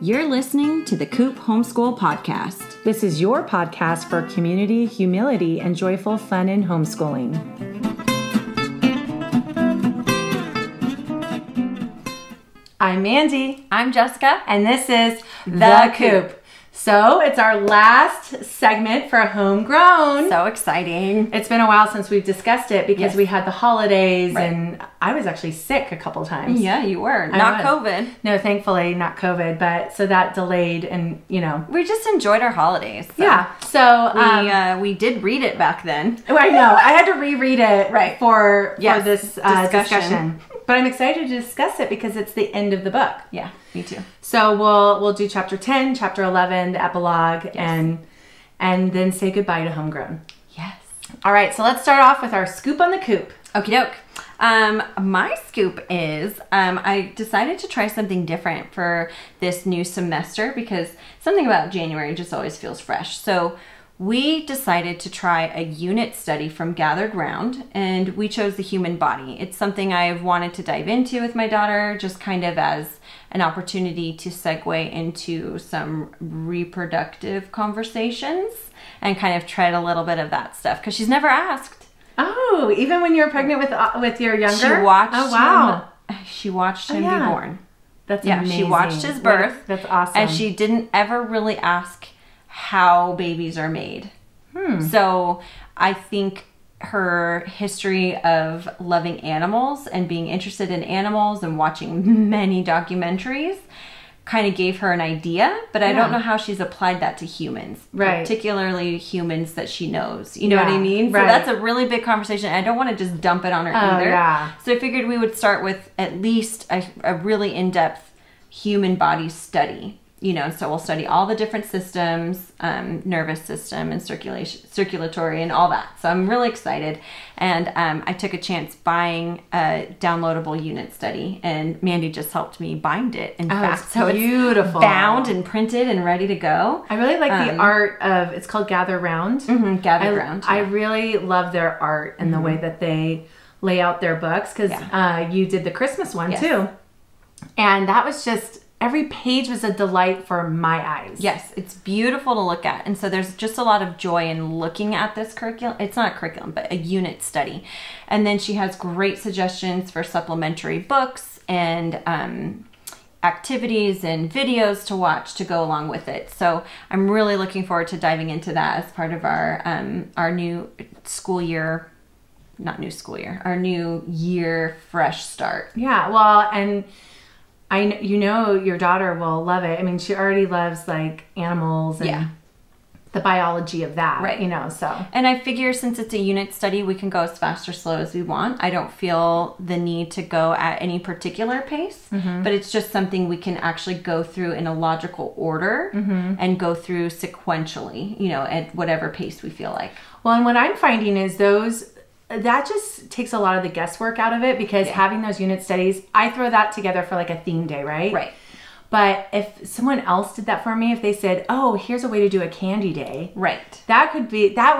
You're listening to the Coop Homeschool Podcast. This is your podcast for community, humility, and joyful fun in homeschooling. I'm Mandy. I'm Jessica. And this is The Coop. So it's our last segment for Homegrown. So exciting. It's been a while since we've discussed it because Yes. we had the holidays Right. and I was actually sick a couple times. Yeah, you were. I Not was. COVID. No, thankfully not COVID, but so that delayed and, you know. We just enjoyed our holidays. So Yeah. So we did read it back then. I know. I had to reread it Right. for Yes, this discussion. But I'm excited to discuss it because it's the end of the book. Yeah, me too. So we'll do chapter 10, chapter 11, the epilogue, and then say goodbye to Homegrown. Yes. All right, so let's start off with our scoop on the coop. Okie doke. My scoop is I decided to try something different for this new semester because something about January just always feels fresh. So we decided to try a unit study from Gathered Round, and we chose the human body. It's something I've wanted to dive into with my daughter, just kind of as an opportunity to segue into some reproductive conversations and kind of tread a little bit of that stuff because she's never asked. Oh, even when you were pregnant with your younger? She watched wow. She watched him yeah. be born. That's Yeah, amazing. she watched his birth. That's awesome. And she didn't ever really ask how babies are made. So I think her history of loving animals and being interested in animals and watching many documentaries kind of gave her an idea, but I don't know how she's applied that to humans, Right. particularly humans that she knows. You know what I Yeah, mean? right. So that's a really big conversation. I don't want to just dump it on her either. Yeah. So I figured we would start with at least a really in-depth human body study. You know, so we'll study all the different systems, nervous system and circulatory and all that. So I'm really excited. And I took a chance buying a downloadable unit study, and Mandy just helped me bind it. In fact, it's so beautiful. it's bound and printed and ready to go. I really like the art of, it's called Gather Round. Gathered Round. I really love their art and the way that they lay out their books because you did the Christmas one too. And that was just, every page was a delight for my eyes. Yes, it's beautiful to look at. And so there's just a lot of joy in looking at this curriculum. It's not a curriculum, but a unit study. And then she has great suggestions for supplementary books and activities and videos to watch to go along with it. So I'm really looking forward to diving into that as part of our new school year, our new year fresh start. Yeah, well, and you know your daughter will love it. I mean, she already loves like animals and the biology of that, Right. you know, so. And I figure since it's a unit study, we can go as fast or slow as we want. I don't feel the need to go at any particular pace, but it's just something we can actually go through in a logical order and go through sequentially, you know, at whatever pace we feel like. Well, and what I'm finding is that just takes a lot of the guesswork out of it because having those unit studies, I throw that together for like a theme day, right? Right. But if someone else did that for me, if they said, oh, here's a way to do a candy day. Right. That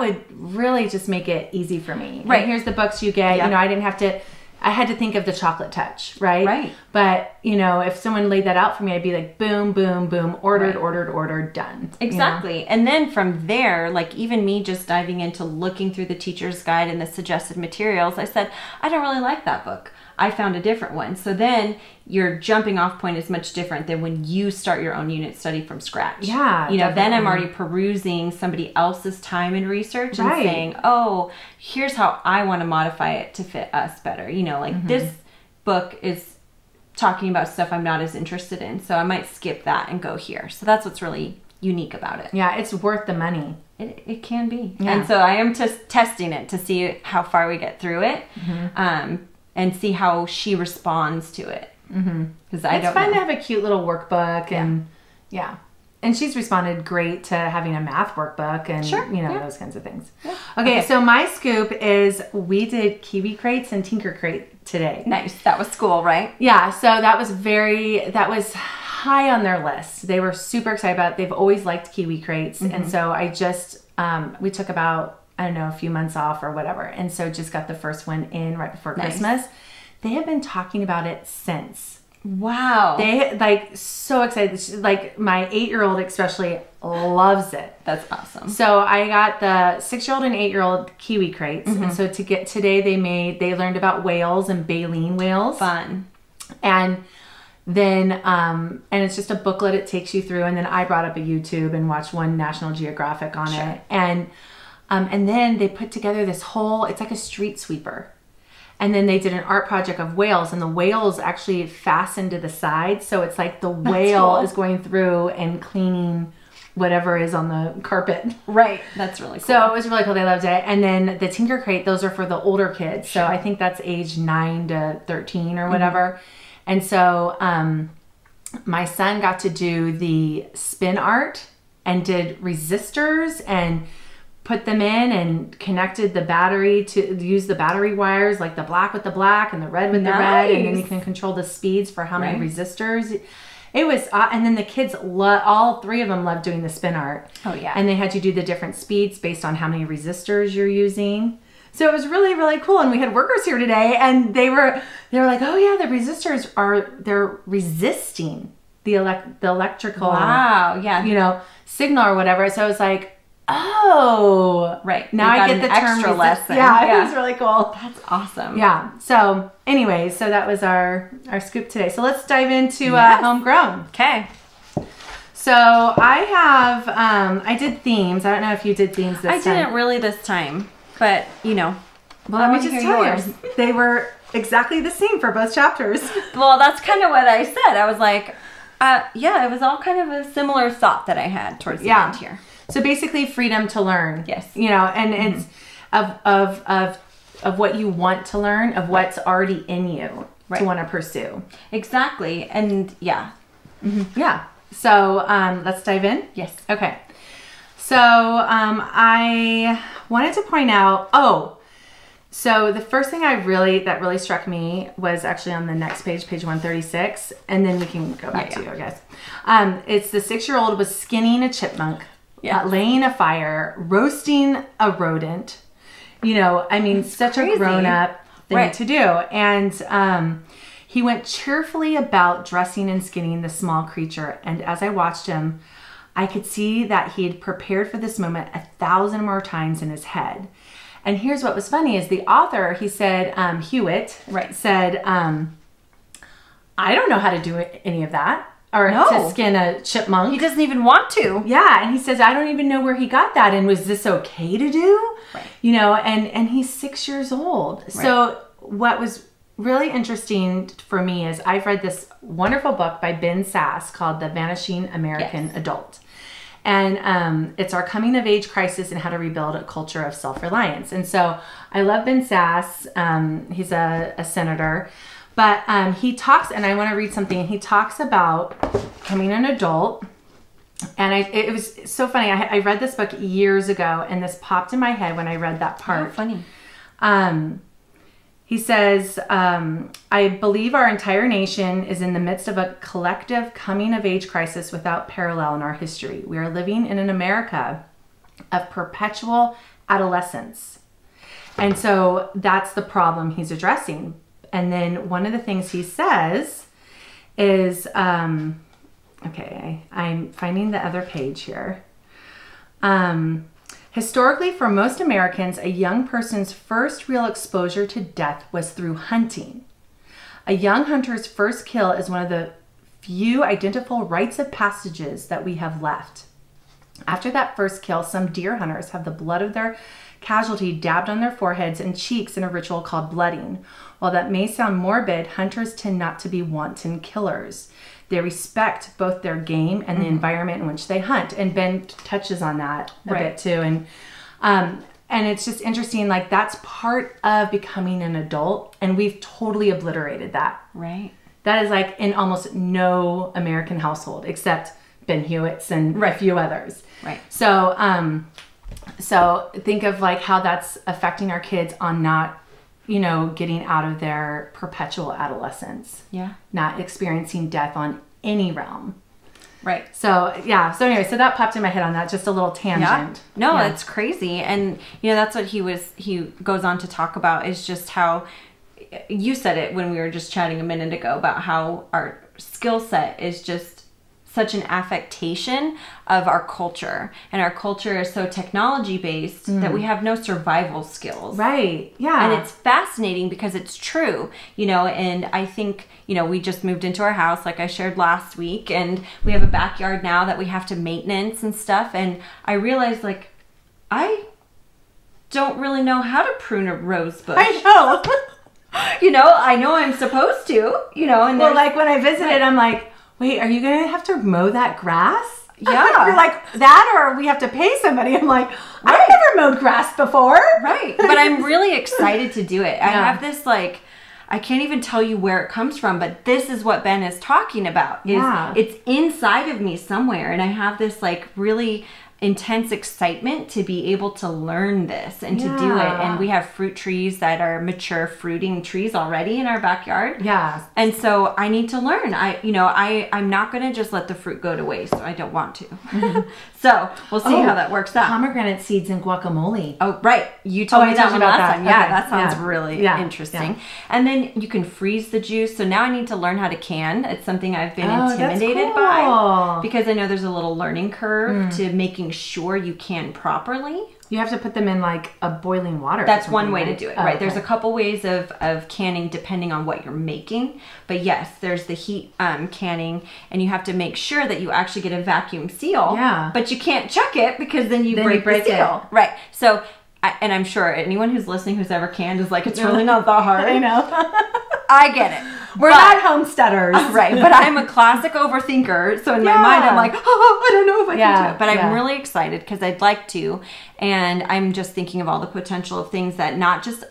would really just make it easy for me. Right. And here's the books you get. Yep. You know, I had to think of the chocolate touch, right? Right. But, you know, if someone laid that out for me, I'd be like, boom, boom, boom, ordered, done. Exactly. You know? And then from there, like even me just diving into looking through the teacher's guide and the suggested materials, I said, I don't really like that book. I found a different one. So then your jumping off point is much different than when you start your own unit study from scratch. Yeah. You know, definitely. then I'm already perusing somebody else's time and research and Right. saying, oh, here's how I want to modify it to fit us better. You know, like this book is talking about stuff I'm not as interested in. So I might skip that and go here. So that's what's really unique about it. Yeah, it's worth the money. It can be. Yeah. And so I am just testing it to see how far we get through it. And see how she responds to it. Because I It's don't fun know. to have a cute little workbook and and she's responded great to having a math workbook and you know those kinds of things. Yeah. Okay, so my scoop is we did Kiwi Crates and Tinker Crate today. Nice. That was school, right? Yeah, so that was high on their list. They were super excited about it. They've always liked Kiwi Crates, and so I just we took about I don't know, a few months off or whatever. And so just got the first one in right before Christmas. They have been talking about it since. Wow. They like so excited. Like my 8-year-old especially loves it. That's awesome. So I got the 6-year-old and 8-year-old kiwi crates. And so today they learned about whales and baleen whales. Fun. And then, and it's just a booklet it takes you through. And then I brought up a YouTube and watched one National Geographic on it. And then they put together this whole, it's like a street sweeper. And then they did an art project of whales, and the whales actually fastened to the side. So it's like the whale is going through and cleaning whatever is on the carpet. Right. That's really cool. So it was really cool. They loved it. And then the Tinker Crate, those are for the older kids. So I think that's age 9 to 13 or whatever. And so my son got to do the spin art and did resistors and put them in and connected the battery to use the battery wires, like the black with the black and the red with the red. And then you can control the speeds for how many resistors. It was, and then the kids, all 3 of them loved doing the spin art. Oh, yeah. And they had you do the different speeds based on how many resistors you're using. So it was really, really cool. And we had workers here today, and they were like, oh yeah, the resistors they're resisting the electrical, wow, yeah, signal or whatever. So I was like, oh, right. Now I get the extra lesson. Yeah, it was really cool. That's awesome. Yeah. So anyway, so that was our scoop today. So let's dive into homegrown. Okay. So I have, I did themes. I don't know if you did themes this time. I didn't really this time, but Well, let me just tell you, they were exactly the same for both chapters. Well, that's kind of what I said. I was like, yeah, it was all kind of a similar thought that I had towards the end here. So basically freedom to learn. Yes. And it's of what you want to learn, of what's already in you to want to pursue. Exactly. And yeah. Yeah. So let's dive in. Yes. Okay. So I wanted to point out, so the first thing that really struck me was actually on the next page 136, and then we can go back to you, I guess. It's the 6-year-old was skinning a chipmunk, laying a fire, roasting a rodent. It's such crazy. A grown-up thing to do. And he went cheerfully about dressing and skinning the small creature. And as I watched him, I could see that he had prepared for this moment 1,000 more times in his head. And here's what was funny is the author, he said, Hewitt, said, I don't know how to do any of that. Or to skin a chipmunk. He doesn't even want to. Yeah, and he says, I don't even know where he got that. And was this okay to do? Right. And he's 6 years old. Right. So what was really interesting for me is I've read this wonderful book by Ben Sasse called The Vanishing American Adult. And it's our coming of age crisis and how to rebuild a culture of self-reliance. And so I love Ben Sasse. He's a senator. But he talks, and I want to read something. He talks about becoming an adult. And it was so funny. I read this book years ago, and this popped in my head when I read that part. Oh, funny. He says, I believe our entire nation is in the midst of a collective coming of age crisis without parallel in our history. We are living in an America of perpetual adolescence. And so that's the problem he's addressing. And then one of the things he says is, okay, I'm finding the other page here. Historically, for most Americans, a young person's first real exposure to death was through hunting. A young hunter's first kill is one of the few identifiable rites of passages that we have left. After that first kill, some deer hunters have the blood of their casualty dabbed on their foreheads and cheeks in a ritual called blooding. While that may sound morbid, hunters tend not to be wanton killers. They respect both their game and the environment in which they hunt. And Ben touches on that a bit too. And it's just interesting, like that's part of becoming an adult, and we've totally obliterated that. Right. That is like in almost no American household except Ben Hewitt's and a few others. Right. So, so think of like how that's affecting our kids on not, getting out of their perpetual adolescence. Yeah. Not experiencing death on any realm. Right. So, yeah. So anyway, so that popped in my head on that, just a little tangent. Yeah. No, it's crazy. And, that's what he goes on to talk about is just how you said it when we were just chatting a minute ago about how our skill set is just such an affectation of our culture, and our culture is so technology based that we have no survival skills. Right. Yeah. And it's fascinating because it's true, you know, and I think, you know, we just moved into our house like I shared last week, and we have a backyard now that we have to maintenance and stuff, and I realized like I don't really know how to prune a rose bush. I know. You know, I know I'm supposed to, you know, and well, like when I visited, I'm like, wait, are you going to have to mow that grass? Yeah. You're like, that or we have to pay somebody. I'm like, I've never mowed grass before. Right. But I'm really excited to do it. I have this like, I can't even tell you where it comes from, but this is what Ben is talking about. It's inside of me somewhere. And I have this like really intense excitement to be able to learn this and to do it. And we have fruit trees that are mature fruiting trees already in our backyard. Yeah. And so I need to learn. I'm not going to just let the fruit go to waste. I don't want to. So we'll see how that works out. Pomegranate seeds and guacamole. Oh, right. You told me that one last time. Yeah, okay. that sounds really interesting. Yeah. And then you can freeze the juice. So now I need to learn how to can. It's something I've been intimidated by because I know there's a little learning curve to making sure you can properly. You have to put them in like a boiling water. That's one way to do it, right? Okay. There's a couple ways of canning depending on what you're making. But yes, there's the heat canning, and you have to make sure that you actually get a vacuum seal. Yeah. But you can't check it because then you break the seal. It. Right. So, and I'm sure anyone who's listening who's ever canned is like, it's really not that hard. I know. I get it. We're not homesteaders. Right, but I'm a classic overthinker, so in my mind I'm like, oh, I don't know if I can do it. But I'm really excited because I'd like to, and I'm just thinking of all the potential of things that not just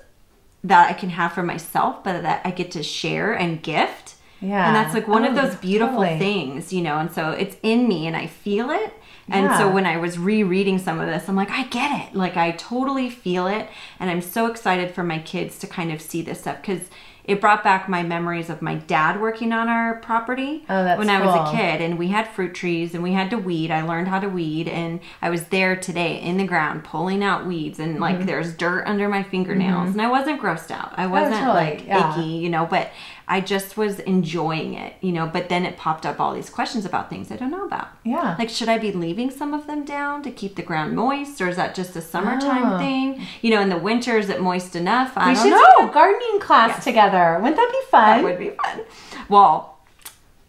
that I can have for myself, but that I get to share and gift. Yeah. And that's like one of those beautiful things, you know, and so it's in me and I feel it. And so when I was rereading some of this, I'm like, I get it. Like I totally feel it. And I'm so excited for my kids to kind of see this stuff because it brought back my memories of my dad working on our property when I was a kid, and we had fruit trees and we had to weed. I learned how to weed, and I was there today in the ground pulling out weeds, and like there's dirt under my fingernails, and I wasn't grossed out. I wasn't icky, you know, but I just was enjoying it, you know, but then it popped up all these questions about things I don't know about. Yeah. Like, should I be leaving some of them down to keep the ground moist, or is that just a summertime thing? You know, in the winter, is it moist enough? I don't know. We should do a gardening class together. Wouldn't that be fun? That would be fun. Well,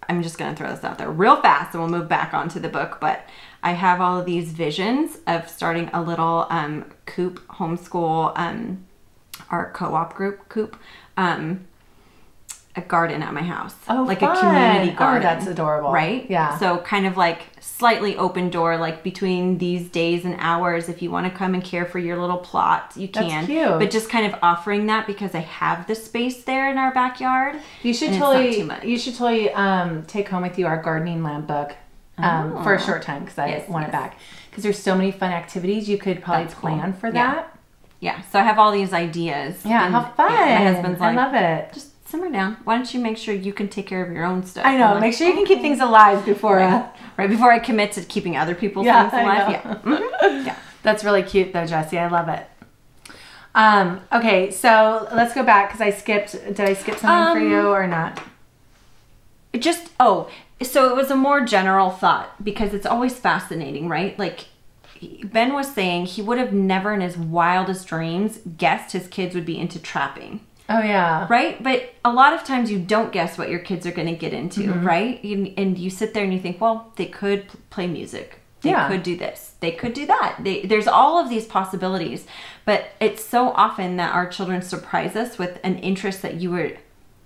I'm just going to throw this out there real fast and we'll move back onto the book, but I have all of these visions of starting a little coop homeschool, our co-op group coop, a garden at my house. Oh, like fun. A community garden. Oh, that's adorable. Right? Yeah. So kind of like slightly open door, like between these days and hours, if you want to come and care for your little plot, you can. That's cute. But just kind of offering that because I have the space there in our backyard. You should totally take home with you our gardening lamp book for a short time because I want it back. Because there's so many fun activities you could probably plan for that. Yeah. So I have all these ideas. Yeah, how fun. My husband's like, I love it. Just simmer down. Why don't you make sure you can take care of your own stuff? I know. Make sure you can keep things alive before right before I commit to keeping other people's things alive. Yeah. Yeah. That's really cute though, Jessie. I love it. Okay, so let's go back because I skipped. Did I skip something for you or not? So it was a more general thought because it's always fascinating, right? Like Ben was saying, he would have never in his wildest dreams guessed his kids would be into trapping. Oh, yeah. Right? But a lot of times you don't guess what your kids are going to get into, right? And you sit there and you think, well, they could play music. They could do this. They could do that. There's all of these possibilities. But it's so often that our children surprise us with an interest that you were,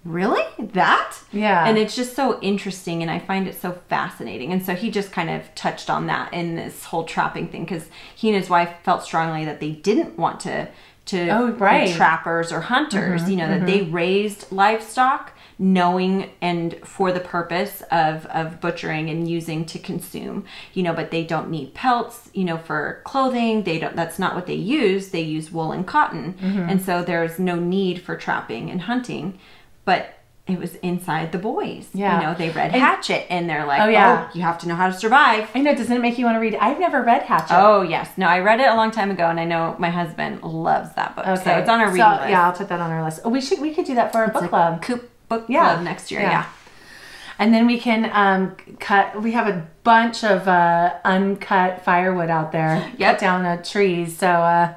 really? That? Yeah. And it's just so interesting, and I find it so fascinating. And so he just kind of touched on that in this whole trapping thing because he and his wife felt strongly that they didn't want to be trappers or hunters, you know, that they raised livestock knowing and for the purpose of butchering and using to consume, you know, but they don't need pelts, you know, for clothing. That's not what they use. They use wool and cotton. And so there's no need for trapping and hunting. But it was inside the boys. Yeah. You know, they read Hatchet and they're like, you have to know how to survive. I know. Doesn't it make you want to read? I've never read Hatchet. Oh, yes. No, I read it a long time ago, and I know my husband loves that book. Okay. So it's on our reading list. Yeah, I'll put that on our list. Oh, we could do that for our book club. Book club next year. Yeah. And then we can cut. We have a bunch of uncut firewood out there. Cut down trees. So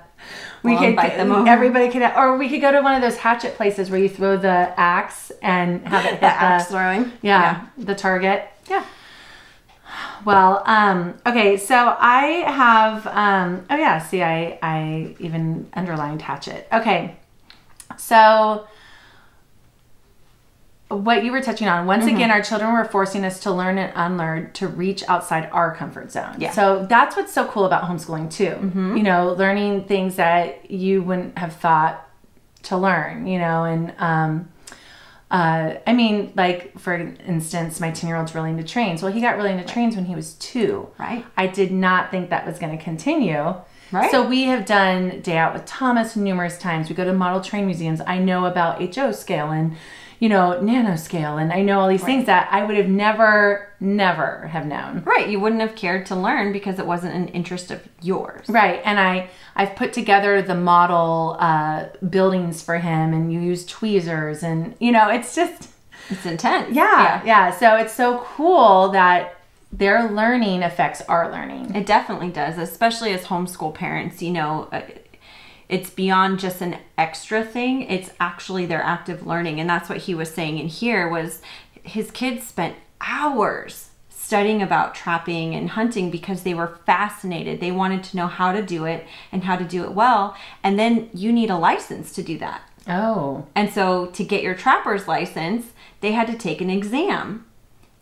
we could bite them over. Everybody could, or we could go to one of those hatchet places where you throw the axe and have it hit the axe throwing. Yeah, the target. Yeah. Well, okay, so I have, oh yeah, see, I even underlined Hatchet. Okay, so what you were touching on, once again, our children were forcing us to learn and unlearn to reach outside our comfort zone. Yeah. So that's what's so cool about homeschooling too. You know, learning things that you wouldn't have thought to learn, you know, and I mean, like, for instance, my 10-year-old's really into trains. Well, he got really into trains when he was 2. Right. I did not think that was going to continue. Right. So we have done Day Out with Thomas numerous times. We go to model train museums. I know about HO scale and, you know, nanoscale, and I know all these things that I would have never have known. Right. You wouldn't have cared to learn because it wasn't an interest of yours. Right. And I've put together the model buildings for him, and you use tweezers, and, you know, it's just... It's intense. Yeah. So it's so cool that their learning affects our learning. It definitely does, especially as homeschool parents, you know... It's beyond just an extra thing. It's actually their active learning. And that's what he was saying in here was his kids spent hours studying about trapping and hunting because they were fascinated. They wanted to know how to do it and how to do it well. And then you need a license to do that. Oh. And so to get your trapper's license, they had to take an exam.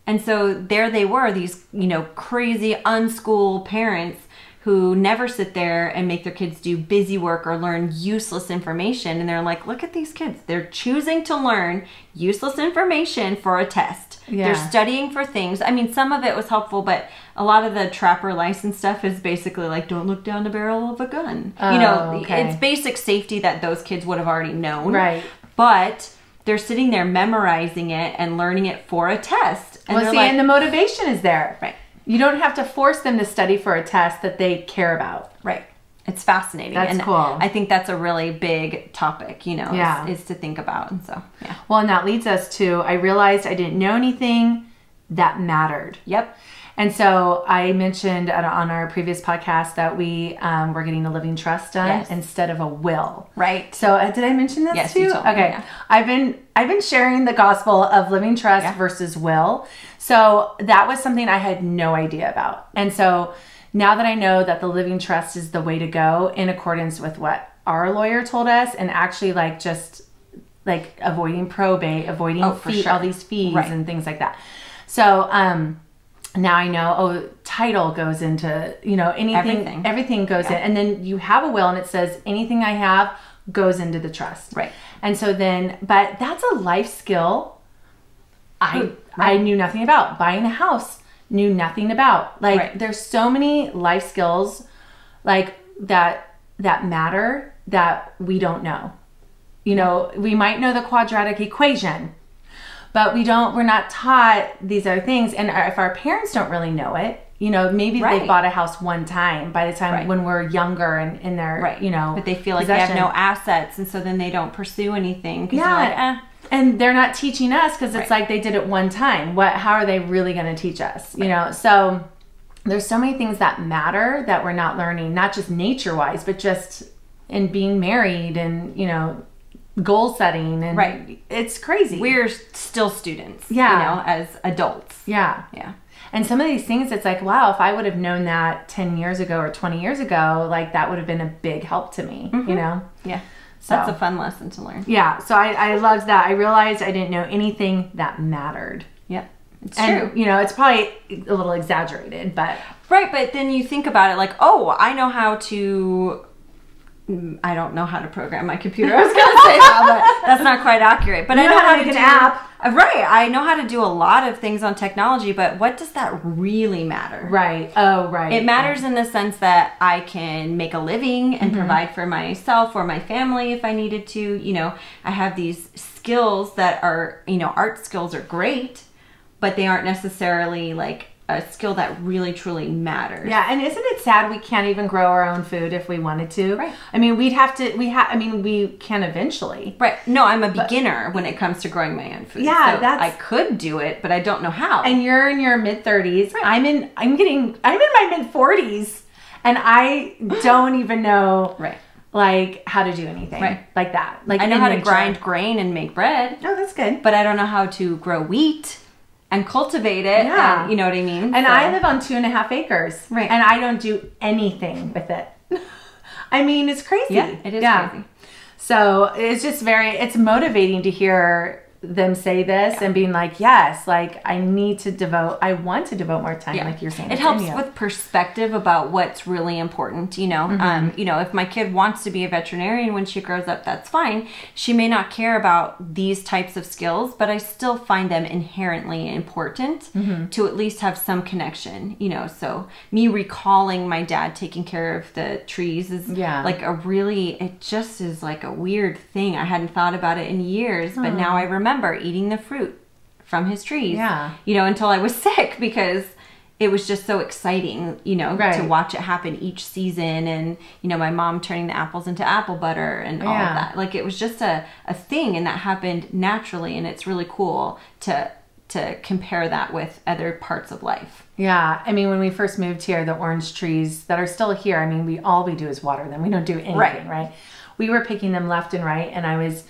And so there they were, these, you know, crazy unschooled parents who never sit there and make their kids do busy work or learn useless information. And they're like, look at these kids. They're choosing to learn useless information for a test. Yeah. They're studying for things. I mean, some of it was helpful, but a lot of the trapper license stuff is basically like, don't look down the barrel of a gun. Oh, you know, okay. It's basic safety that those kids would have already known. Right. But they're sitting there memorizing it and learning it for a test. And well, see, and the motivation is there. Right. You don't have to force them to study for a test that they care about. Right. It's fascinating. That's cool. I think that's a really big topic, you know, is to think about. And so, yeah. Well, and that leads us to, I realized I didn't know anything that mattered. Yep. And so I mentioned on our previous podcast that we were getting a living trust done instead of a will. Right. So did I mention this yes, too? You told me, okay. Yeah. I've been sharing the gospel of living trust versus will. So that was something I had no idea about. And so now that I know that the living trust is the way to go in accordance with what our lawyer told us, and actually like just like avoiding probate, avoiding all these fees and things like that. So now I know, title goes into, you know, everything goes in. And then you have a will and it says anything I have goes into the trust. Right. And so then, but that's a life skill I knew nothing about. Buying a house, knew nothing about. Like there's so many life skills like that matter that we don't know. You know, we might know the quadratic equation, but we're not taught these other things. And if our parents don't really know it, you know, maybe they bought a house one time by the time when we're younger and in their, you know, but they feel like they have no assets. And so then they don't pursue anything. Because they're like, And they're not teaching us because it's like they did it one time. How are they really going to teach us? You know, so there's so many things that matter that we're not learning, not just nature-wise, but just in being married and, you know, goal setting. And it's crazy. We're still students, you Yeah. know, as adults. Yeah. Yeah. And some of these things, it's like, wow, if I would have known that 10 years ago or 20 years ago, like that would have been a big help to me, you know? Yeah. So that's a fun lesson to learn. Yeah. So I loved that. I realized I didn't know anything that mattered. Yep. It's And, true. you know, it's probably a little exaggerated, but... Right, but then you think about it like, oh, I know how to... I don't know how to program my computer. I was going to say that, but that's not quite accurate. But I know how to make do an app. Right. I know how to do a lot of things on technology, but what does that really matter? Right. Oh, right. It matters in the sense that I can make a living and provide for myself or my family if I needed to. You know, I have these skills that are, you know, art skills are great, but they aren't necessarily like a skill that really truly matters. Yeah, and isn't it sad we can't even grow our own food if we wanted to? Right. I mean, we can eventually. Right. No, I'm a beginner when it comes to growing my own food. Yeah, so I could do it, but I don't know how. And you're in your mid-30s. Right. I'm in my mid-40s, and I don't even know like how to do anything like that. Like, I know how to grind grain and make bread. Oh, that's good. But I don't know how to grow wheat and cultivate it. Yeah. And, you know what I mean? And I live on 2.5 acres. Right. And I don't do anything with it. I mean, it's crazy. Yeah, it is crazy. So it's just it's motivating to hear them say this and being like, yes, like I want to devote more time, like you're saying. It helps with perspective about what's really important, you know. You know, if my kid wants to be a veterinarian when she grows up, that's fine. She may not care about these types of skills, but I still find them inherently important to at least have some connection, you know. So me recalling my dad taking care of the trees is like it just is like a weird thing. I hadn't thought about it in years, but now I remember eating the fruit from his trees, you know, until I was sick, because it was just so exciting, you know, to watch it happen each season. And, you know, my mom turning the apples into apple butter and all of that. Like, it was just a thing, and that happened naturally. And it's really cool to compare that with other parts of life. Yeah. I mean, when we first moved here, the orange trees that are still here, I mean, all we do is water them. We don't do anything, right? We were picking them left and right, and I was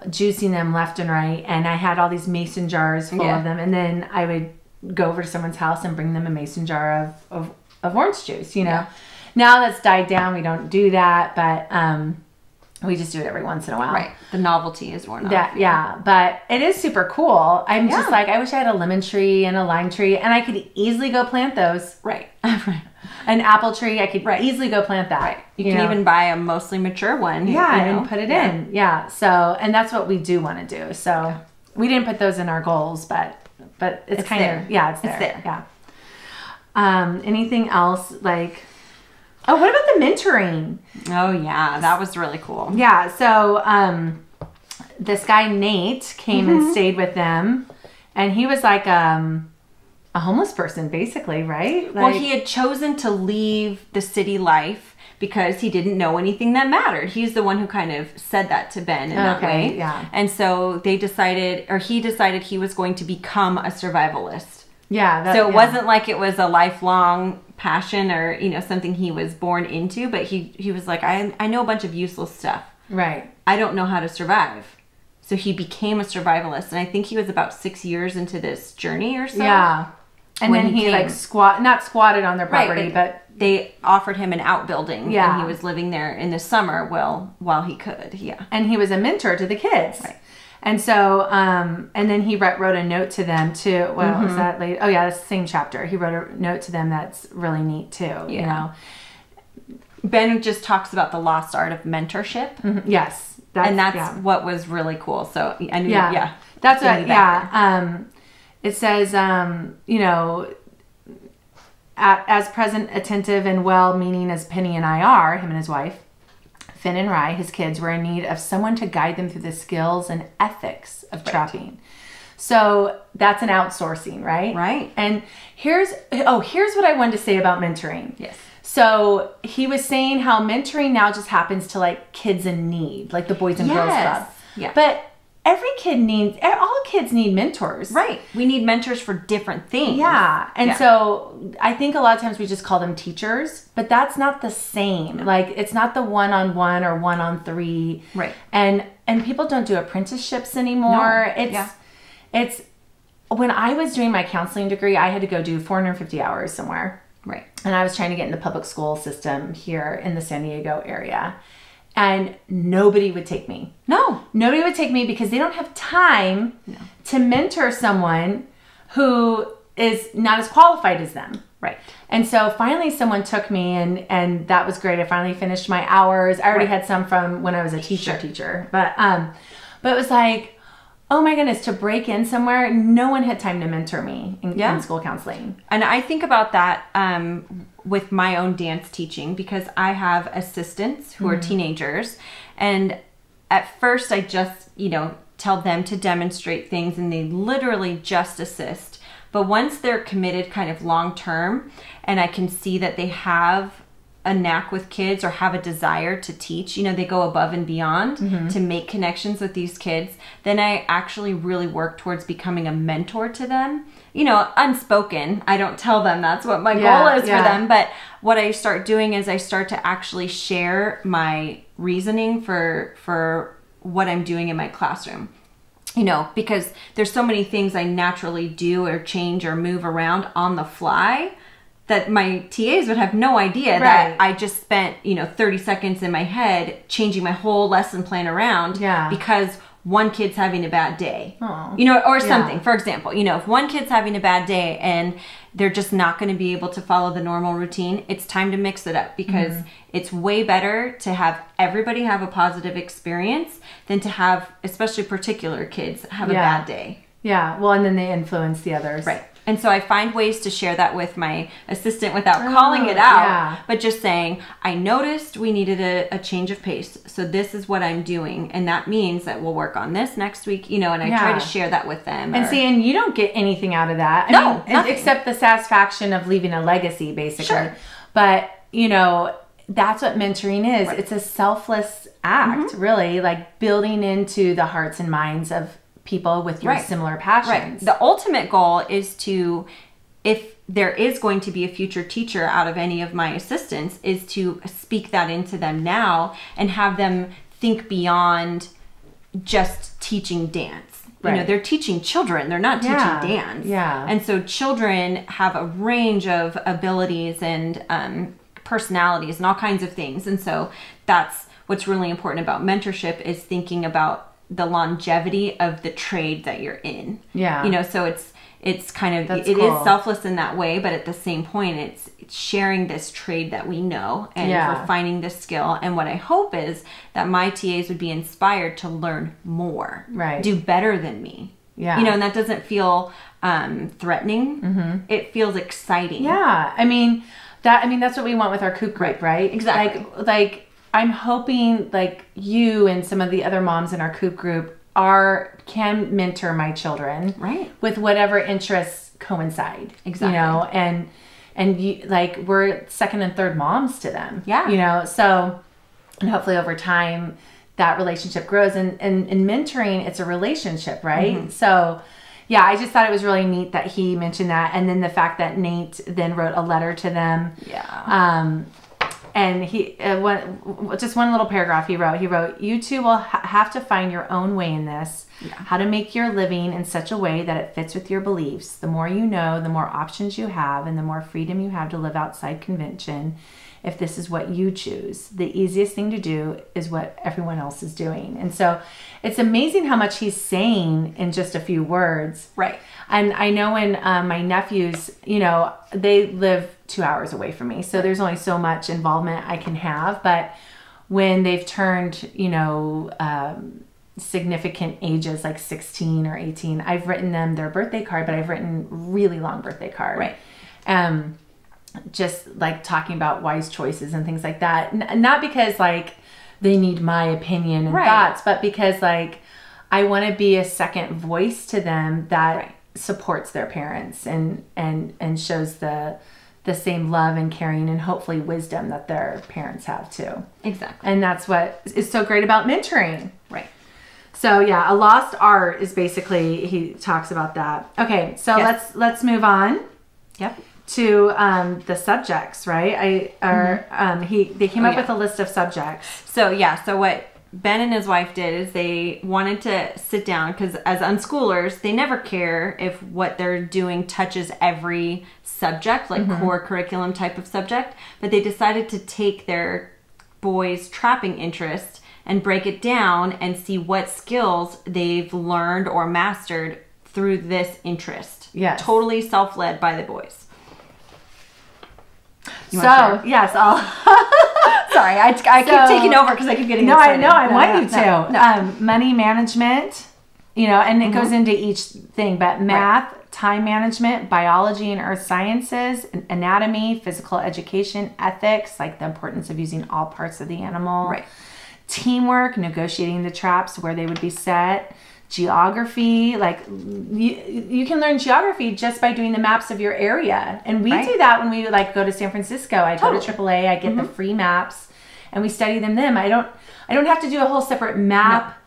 juicing them left and right, and I had all these mason jars full of them, and then I would go over to someone's house and bring them a mason jar of orange juice, you know. Now that's died down, we don't do that, but we just do it every once in a while. The novelty is worn off. But it is super cool. I'm just like, I wish I had a lemon tree and a lime tree, and I could easily go plant those. An apple tree, I could easily go plant that. You can even buy a mostly mature one. And put it in. So, and that's what we do want to do. So we didn't put those in our goals, but it's kind of, it's there. Anything else like, oh, what about the mentoring? Oh yeah, that was really cool. Yeah. So, this guy, Nate, came and stayed with them, and he was like, a homeless person, basically, right? Well, he had chosen to leave the city life because he didn't know anything that mattered. He's the one who kind of said that to Ben in that way. Yeah. And so he decided he was going to become a survivalist. Yeah. So it wasn't like it was a lifelong passion or, you know, something he was born into, but he was like, I know a bunch of useless stuff. Right. I don't know how to survive. So he became a survivalist. And I think he was about 6 years into this journey or so. Yeah. And then he like not squatted on their property, but they offered him an outbuilding. Yeah. And he was living there in the summer while he could. Yeah. And he was a mentor to the kids. Right. And so, and then he wrote a note to them too. Well, was that late? Oh yeah, that's the same chapter. He wrote a note to them that's really neat too. Yeah. You know, Ben just talks about the lost art of mentorship. Yes. That's what was really cool. So I knew, that's what, it says, you know, as present, attentive, and well-meaning as Penny and I are, him and his wife, Finn and Rye, his kids, were in need of someone to guide them through the skills and ethics of trapping. So that's an outsourcing, right? Right. And here's what I wanted to say about mentoring. Yes. So he was saying how mentoring now just happens to like kids in need, like the Boys and Girls Club. Yeah. But all kids need mentors. Right. We need mentors for different things. Yeah. And so I think a lot of times we just call them teachers, but that's not the same. No. Like it's not the 1-on-1 or 1-on-3. Right. And people don't do apprenticeships anymore. No. It's when I was doing my counseling degree, I had to go do 450 hours somewhere. Right. And I was trying to get in the public school system here in the San Diego area. And nobody would take me. No. Nobody would take me because they don't have time to mentor someone who is not as qualified as them. Right. And so finally someone took me and that was great. I finally finished my hours. I already had some from when I was a teacher. But it was like, oh my goodness, to break in somewhere, no one had time to mentor me in school counseling. And I think about that with my own dance teaching because I have assistants who are teenagers. And at first I just, you know, tell them to demonstrate things, and they literally just assist. But once they're committed kind of long term, and I can see that they have a knack with kids or have a desire to teach, you know, they go above and beyond to make connections with these kids, then I actually really work towards becoming a mentor to them. You know, unspoken. I don't tell them that's what my goal is for them, but what I start doing is I start to actually share my reasoning for what I'm doing in my classroom. You know, because there's so many things I naturally do or change or move around on the fly that my TAs would have no idea that I just spent, you know, 30 seconds in my head changing my whole lesson plan around because one kid's having a bad day, you know, or something. For example, you know, if one kid's having a bad day and they're just not going to be able to follow the normal routine, it's time to mix it up, because it's way better to have everybody have a positive experience than to have, especially particular kids, have a bad day. Yeah. Well, and then they influence the others. Right. And so I find ways to share that with my assistant without calling it out, but just saying, I noticed we needed a change of pace. So this is what I'm doing. And that means that we'll work on this next week, you know, and I try to share that with them. And see, and you don't get anything out of that. I mean, except the satisfaction of leaving a legacy, basically. Sure. But, you know, that's what mentoring is. Right. It's a selfless act, really, like building into the hearts and minds of people with your similar passions. Right. The ultimate goal is to, if there is going to be a future teacher out of any of my assistants, is to speak that into them now and have them think beyond just teaching dance. You know, they're teaching children. They're not teaching dance. Yeah. And so children have a range of abilities and personalities and all kinds of things. And so that's what's really important about mentorship, is thinking about the longevity of the trade that you're in. Yeah. You know, so it's kind of, it is selfless in that way, but at the same point, it's sharing this trade that we know and refining this skill. And what I hope is that my TAs would be inspired to learn more, do better than me. Yeah. You know, and that doesn't feel threatening. It feels exciting. Yeah. I mean, that's what we want with our Coop group, right? Exactly. Like I'm hoping like you and some of the other moms in our Coop group can mentor my children with whatever interests coincide. Exactly. You know, and you, like, we're second and third moms to them. Yeah. You know, so, and hopefully over time that relationship grows, and in mentoring, it's a relationship, right? So yeah, I just thought it was really neat that he mentioned that. And then the fact that Nate then wrote a letter to them. Yeah. And he, just one little paragraph he wrote, you two will have to find your own way in this, how to make your living in such a way that it fits with your beliefs. The more you know, the more options you have, and the more freedom you have to live outside convention. If this is what you choose, the easiest thing to do is what everyone else is doing. And so it's amazing how much he's saying in just a few words. Right. And I know when my nephews, you know, they live 2 hours away from me, so there's only so much involvement I can have. But when they've turned, you know, significant ages, like 16 or 18, I've written them their birthday card, but I've written really long birthday card. Right. Just like talking about wise choices and things like that. Not because like they need my opinion and thoughts, but because like I want to be a second voice to them that supports their parents and shows the same love and caring and hopefully wisdom that their parents have too. Exactly. And that's what is so great about mentoring. Right. So yeah, a lost art is basically, he talks about that. Okay, so let's move on. Yep. To the subjects, right? They came up with a list of subjects. So what Ben and his wife did is they wanted to sit down, because as unschoolers, they never care if what they're doing touches every subject, like core curriculum type of subject, but they decided to take their boys' trapping interest and break it down and see what skills they've learned or mastered through this interest. Yes. Totally self-led by the boys. Yes, I'll. Sorry, I keep taking over because I keep getting excited. I want you to. Money management, you know, and it goes into each thing, but math, time management, biology and earth sciences, anatomy, physical education, ethics, like the importance of using all parts of the animal, teamwork, negotiating the traps where they would be set, geography. Like you can learn geography just by doing the maps of your area. And we do that when we like go to San Francisco. I go to AAA, I get the free maps and we study them. I don't have to do a whole separate map,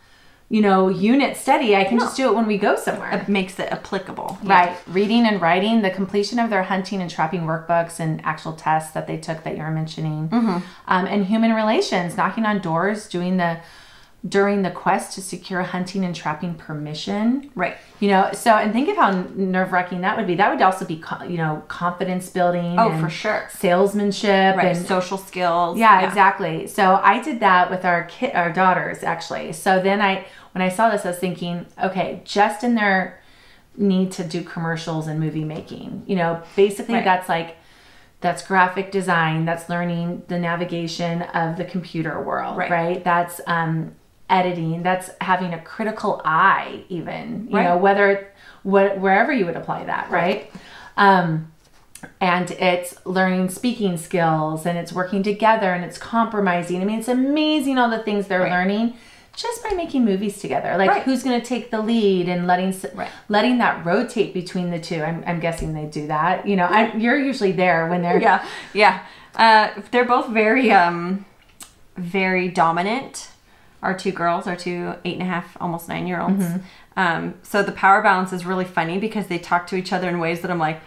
unit study. I can just do it when we go somewhere. It makes it applicable. Right. Reading and writing, the completion of their hunting and trapping workbooks and actual tests that they took that you were mentioning. And human relations, knocking on doors, during the quest to secure hunting and trapping permission. Right. And think of how nerve-wracking that would be. That would also be, confidence building. Oh, for sure. Salesmanship. Right. And social skills. Yeah, exactly. So I did that with our daughters, actually. So then when I saw this, I was thinking, okay, just in their need to do commercials and movie making, basically that's graphic design, that's learning the navigation of the computer world, right? That's editing, that's having a critical eye even, wherever you would apply that, right? And it's learning speaking skills and it's working together and it's compromising. I mean, it's amazing all the things they're learning just by making movies together. Like who's going to take the lead and letting that rotate between the two. I'm guessing they do that. You're usually there when they're... Yeah. They're both very, very dominant. Our two girls, our two 8.5, almost 9-year-olds. So the power balance is really funny because they talk to each other in ways that I'm like,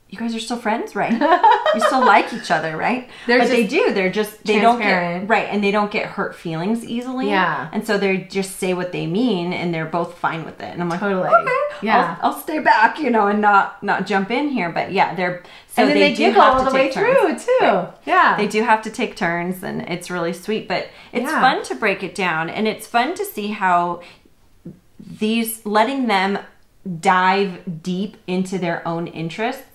you guys are still friends, right? You still like each other, right? They do. They're just, they don't get, and they don't get hurt feelings easily. Yeah. And so they just say what they mean and they're both fine with it. And I'm like, totally. Okay, yeah. I'll stay back, and not jump in here. But yeah, and then they giggle all the way through too. Right. Yeah. They do have to take turns and it's really sweet, but it's fun to break it down and it's fun to see how letting them dive deep into their own interests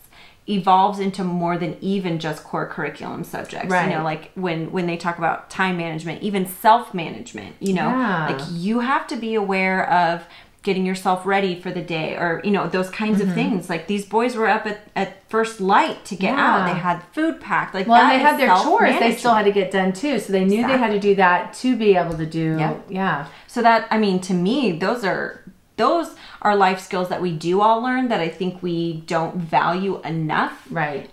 evolves into more than even just core curriculum subjects. Right. Like when they talk about time management, even self-management, like you have to be aware of getting yourself ready for the day or, those kinds of things. Like these boys were up at first light to get out. They had food packed. Like, well, and they had their chores they still had to get done too. So they knew they had to do that to be able to do. Yeah. So that, to me, those are life skills that we do all learn that I think we don't value enough. Right.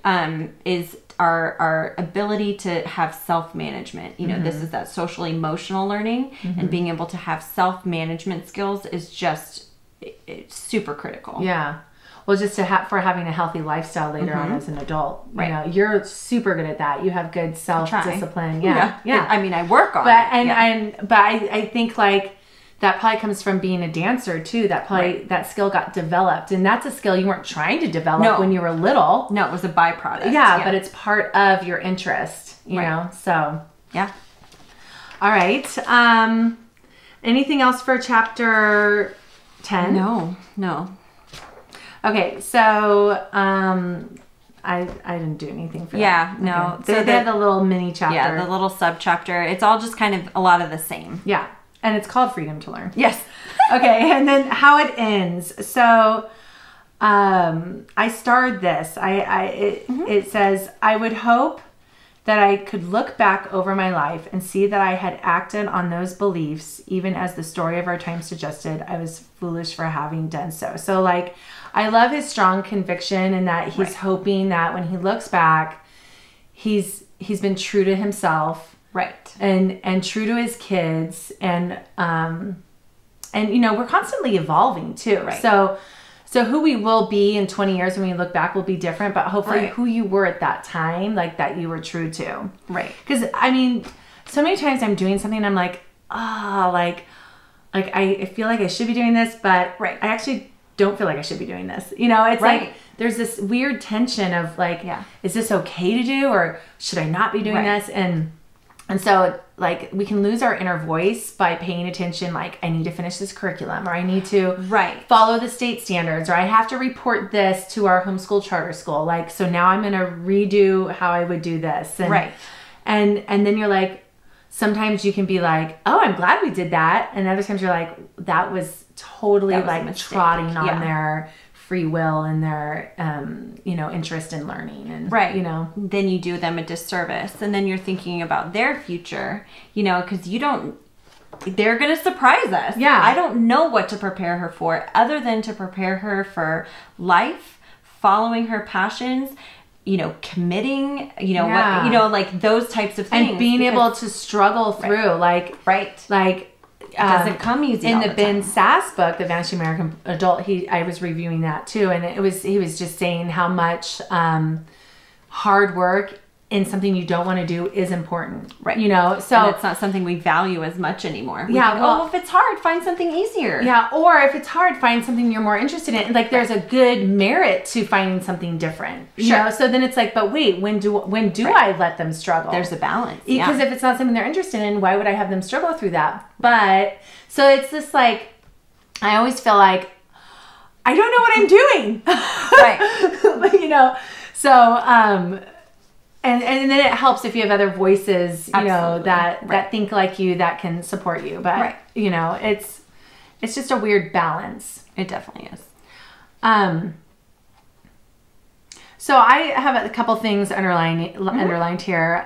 Is our ability to have self-management. This is that social emotional learning and being able to have self-management skills is just it's super critical. Yeah. Well, just for having a healthy lifestyle later on as an adult. Right. You're super good at that. You have good self-discipline. Yeah. I work on it. But I think like that probably comes from being a dancer too. That that skill got developed, and that's a skill you weren't trying to develop when you were little. No, it was a byproduct. Yeah, but it's part of your interest, you know. So yeah. All right. Anything else for chapter 10? No. Okay, so I didn't do anything for that. Yeah, no. Okay. So they had the little mini chapter. Yeah, the little sub chapter. It's all just kind of a lot of the same. Yeah. And it's called Freedom to Learn. Yes. Okay, and then how it ends. So I starred this. It says, I would hope that I could look back over my life and see that I had acted on those beliefs, even as the story of our time suggested I was foolish for having done so. So like, I love his strong conviction and that he's hoping that when he looks back, he's been true to himself. Right. And true to his kids and we're constantly evolving too. Right. So who we will be in 20 years when we look back will be different, but hopefully who you were at that time, like that you were true to. Right. Because so many times I'm doing something and I'm like, I feel like I should be doing this, but I actually don't feel like I should be doing this. It's like there's this weird tension of like, is this okay to do or should I not be doing this? And so like we can lose our inner voice by paying attention, like I need to finish this curriculum or I need to follow the state standards or I have to report this to our homeschool charter school. Like, so now I'm going to redo how I would do this. And, and then you're like, sometimes you can be like, oh, I'm glad we did that. And other times you're like, that was totally like trotting on their free will and their, interest in learning and, then you do them a disservice and then you're thinking about their future, because you don't they're going to surprise us. Yeah. I don't know what to prepare her for other than to prepare her for life, following her passions, you know, committing, you know, what, you know, like those types of things. And being able to struggle through, like, it doesn't come easy in all the the Ben time. Sass book, The Vanishing American Adult. I was reviewing that too, and he was just saying how much hard work in something you don't want to do is important, right? You know, so and it's not something we value as much anymore. We yeah, think, well, if it's hard, find something easier. Yeah, or if it's hard, find something you're more interested in. Like there's a good merit to finding something different. You know? So then it's like, but wait, when do I let them struggle? There's a balance. Because if it's not something they're interested in, why would I have them struggle through that? But so it's just like, I always feel like I don't know what I'm doing. Right. You know, so and then it helps if you have other voices, you know, that think like you, that can support you. But you know, it's just a weird balance. It definitely is. So I have a couple things underlined here.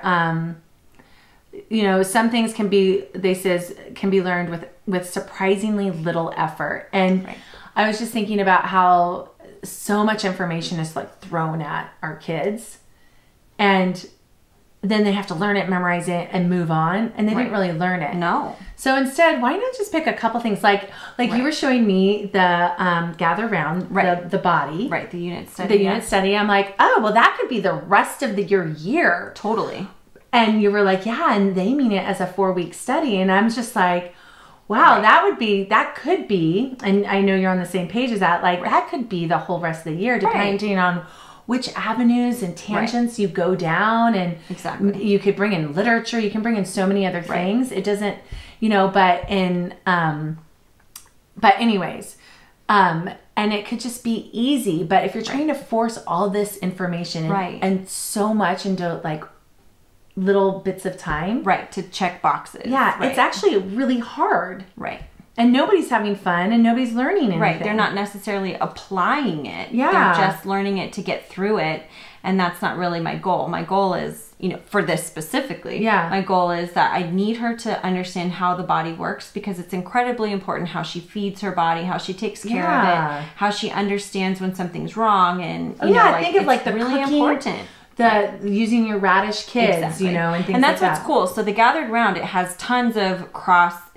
You know, some things can be learned with surprisingly little effort. And I was just thinking about how so much information is like thrown at our kids. And then they have to learn it, memorize it, and move on. And they didn't really learn it. No. So instead, why not just pick a couple things? Like you were showing me the gather round, the body. Right, the unit study. The unit study. I'm like, oh, well, that could be the rest of your year. Totally. And you were like, yeah, and they mean it as a 4-week study. And I'm just like, wow, that could be, and I know you're on the same page as that, like that could be the whole rest of the year, depending on which avenues and tangents you go down. And you could bring in literature, you can bring in so many other things. It doesn't, you know, but anyways, and it could just be easy. But if you're trying to force all this information and so much into like little bits of time, to check boxes, it's actually really hard, and nobody's having fun and nobody's learning anything. They're not necessarily applying it. They're just learning it to get through it. And that's not really my goal. My goal is, you know, for this specifically, my goal is that I need her to understand how the body works, because it's incredibly important how she feeds her body, how she takes care of it, how she understands when something's wrong. And you know, like, think of like the really cooking, important. Using your radish kids, you know, and things and that's like what's that. cool. So the gathered round, it has tons of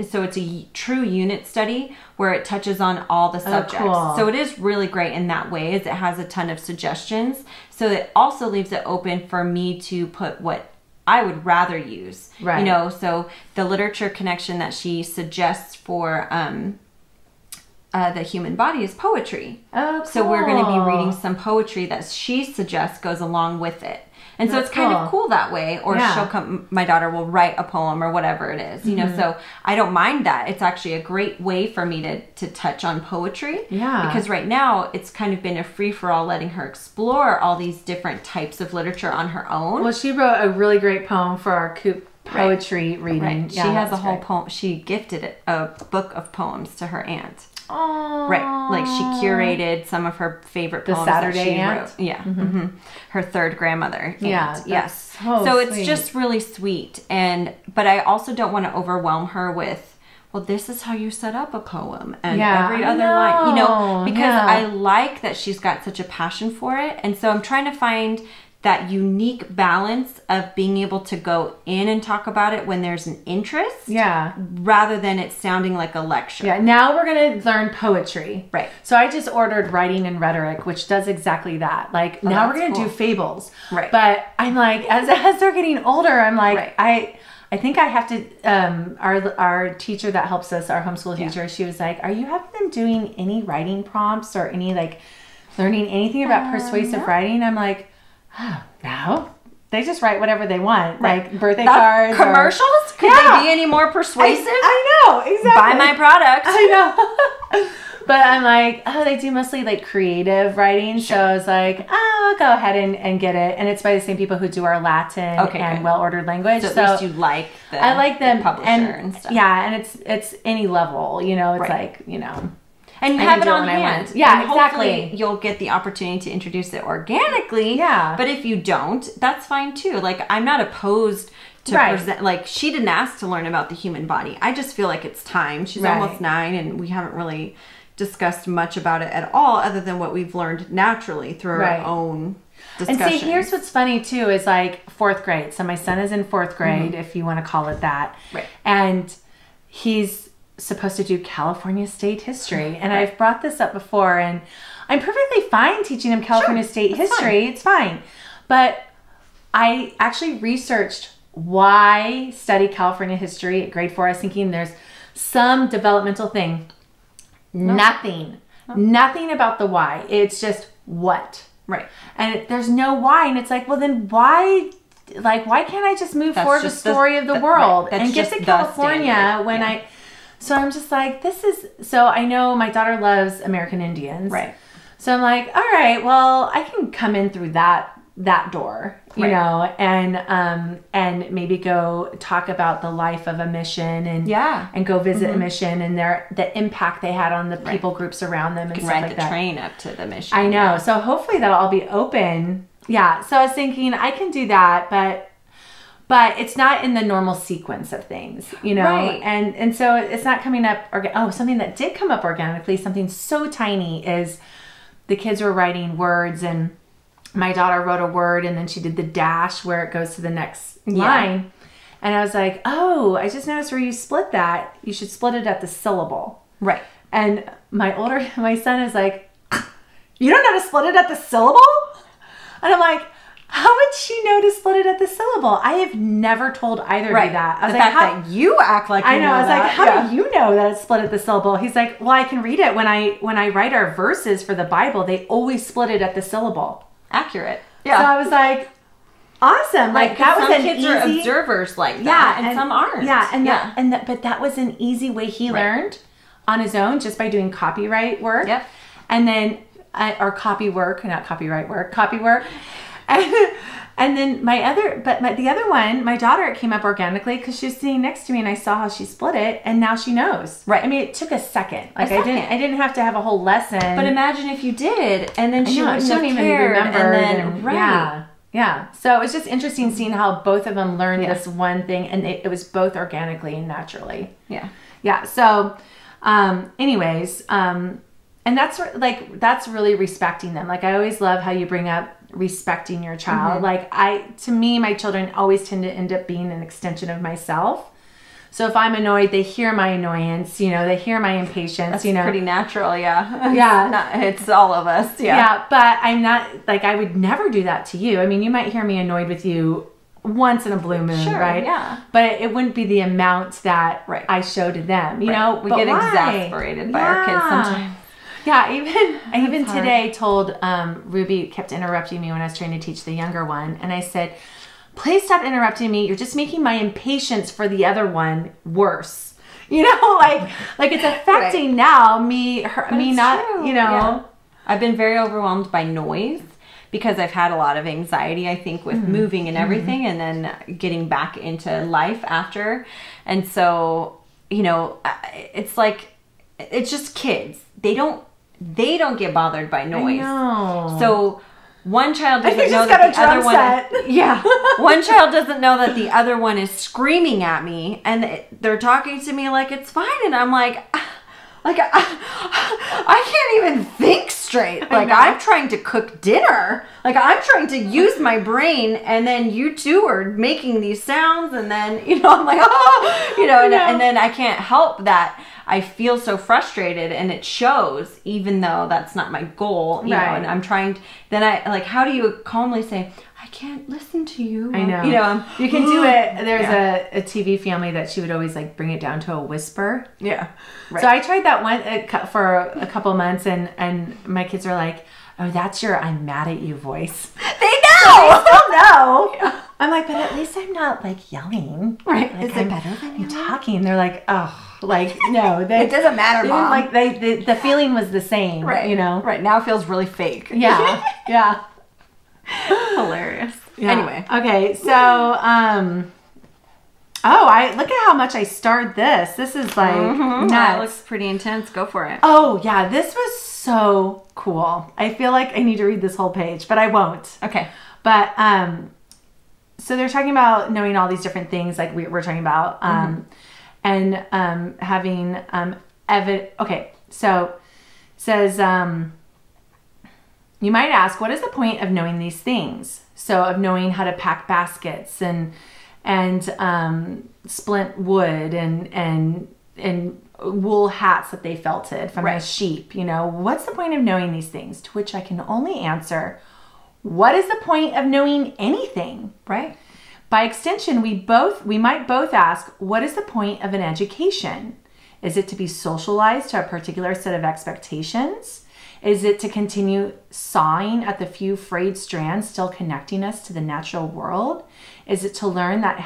so it's a true unit study where it touches on all the subjects. Cool. So it is really great in that way, is it has a ton of suggestions. So it also leaves it open for me to put what I would rather use. You know, so the literature connection that she suggests for the human body is poetry. Oh, cool. So we're going to be reading some poetry that she suggests goes along with it. And so it's kind of cool that way. Or my daughter will write a poem or whatever it is, you know, so I don't mind that. It's actually a great way for me to touch on poetry. Because right now it's kind of been a free-for-all, letting her explore all these different types of literature on her own. Well, she wrote a really great poem for our Coop poetry reading. She has a whole poem. She gifted a book of poems to her aunt. Oh, like she curated some of her favorite poems. The Saturday that she aunt? wrote. Her third grandmother aunt. Yes. So it's just really sweet. But I also don't want to overwhelm her with, well, this is how you set up a poem and every other line, you know, because I like that she's got such a passion for it. And so I'm trying to find that unique balance of being able to go in and talk about it when there's an interest, rather than it sounding like a lecture. Now we're going to learn poetry. So I just ordered Writing and Rhetoric, which does exactly that. Like now we're going to do fables. But I'm like, as they're getting older, I'm like, I think I have to, our teacher that helps us, our homeschool teacher, she was like, are you having them doing any writing prompts or any like learning anything about persuasive writing? I'm like, oh, no. They just write whatever they want, like birthday cards. Commercials? Could they be any more persuasive? I know, exactly. Buy my product. I know. But I'm like, oh, they do mostly like creative writing. So I was like, oh, I'll go ahead and get it. And it's by the same people who do our Latin and well-ordered language. So at least you like I like them, publisher and stuff. Yeah, and it's any level, you know, it's like, you know. And you have it on hand. Yeah, and exactly. Hopefully you'll get the opportunity to introduce it organically. Yeah. But if you don't, that's fine too. Like, I'm not opposed to present. Like, she didn't ask to learn about the human body. I just feel like it's time. She's almost 9, and we haven't really discussed much about it at all, other than what we've learned naturally through our own discussions. And see, here's what's funny too is like 4th grade. So my son is in 4th grade, if you want to call it that. Right. And he's supposed to do California state history. And I've brought this up before, and I'm perfectly fine teaching him California state history. Fine. It's fine. But I actually researched why study California history at grade 4. I was thinking there's some developmental thing. Nothing about the why. It's just what. Right. And there's no why. And it's like, well, then why can't I just move forward the story of the world and get to California when so I'm just like, so I know my daughter loves American Indians. Right. So I'm like, all right, well, I can come in through that door, you know, and maybe go talk about the life of a mission and go visit a mission and the impact they had on the people groups around them and stuff like that. Ride the train up to the mission. I know. Yeah. So hopefully that'll all be open. Yeah. So I was thinking I can do that, but it's not in the normal sequence of things, you know, and so it's not coming up. Something that did come up organically, something so tiny, is the kids were writing words, and my daughter wrote a word, and then she did the dash where it goes to the next line. And I was like, oh, I just noticed where you split that. You should split it at the syllable. Right. And my son is like, you don't know to split it at the syllable? And I'm like, how would she know to split it at the syllable? I have never told either of you that. I was the fact that you act like you know that. I was like, how do you know that it's split at the syllable? He's like, well, I can read it. When I write our verses for the Bible, they always split it at the syllable. Accurate. Yeah. So I was like, awesome. Like that was some kids are observers like that, and some aren't. Yeah, but that was an easy way he learned on his own, just by doing copyright work. Yep. And then or copy work, not copyright work, copy work. And then the other one, my daughter, it came up organically because she was sitting next to me and I saw how she split it, and now she knows. Right. I mean, it took a second. Like I didn't have to have a whole lesson. But imagine if you did, and then she wouldn't have cared, and then yeah. So it was just interesting seeing how both of them learned this one thing, and it was both organically and naturally. Yeah. Yeah. So, anyways, and that's really respecting them. Like I always love how you bring up respecting your child. To me, my children always tend to end up being an extension of myself. So if I'm annoyed, they hear my annoyance, you know, they hear my impatience. That's pretty natural. Yeah. Yeah. It's all of us. Yeah. Yeah. But I'm not I would never do that to you. I mean, you might hear me annoyed with you once in a blue moon, right? Yeah. But it wouldn't be the amount that I show to them, you know? We get exasperated by our kids sometimes. Yeah, I even today told Ruby kept interrupting me when I was trying to teach the younger one, and I said, "Please stop interrupting me. You're just making my impatience for the other one worse." You know, like it's affecting now me not, true. You know. Yeah. I've been very overwhelmed by noise because I've had a lot of anxiety, I think, with moving and everything, and then getting back into life after. And so, you know, it's like it's just kids. They don't get bothered by noise. So one child doesn't know that the other one. Yeah, one child doesn't know that the other one is screaming at me, and they're talking to me like it's fine, and I'm like I can't even think straight. Like I'm trying to cook dinner. Like I'm trying to use my brain, and then you two are making these sounds, and then I'm like, oh, and then I can't help that. I feel so frustrated, and it shows, even though that's not my goal, you know, and I'm trying to, then how do you calmly say, I can't listen to you? I know. You can do it. There's a TV family that she would always bring it down to a whisper. Yeah. Right. So I tried that one for a couple months, and my kids are like, oh, that's your I'm mad at you voice. They know! They still know. Yeah. I'm like, but at least I'm not yelling. Right. Is it better than I'm talking? They're like, oh. No, it doesn't matter, Mom. The feeling was the same, right? Right now it feels really fake. Yeah, yeah, hilarious. Yeah. Anyway, okay, so Oh, look at how much I starred this. This is like nuts. That looks pretty intense. Go for it. Oh, yeah. This was so cool. I feel like I need to read this whole page, but I won't. Okay. But, so they're talking about knowing all these different things like we're talking about, and having okay, so it says, you might ask, what is the point of knowing these things? So of knowing how to pack baskets and splint wood and wool hats that they felted from the sheep, you know, what's the point of knowing these things? To which I can only answer, what is the point of knowing anything? Right. By extension, we might both ask, what is the point of an education? Is it to be socialized to a particular set of expectations? Is it to continue sawing at the few frayed strands still connecting us to the natural world? Is it to learn that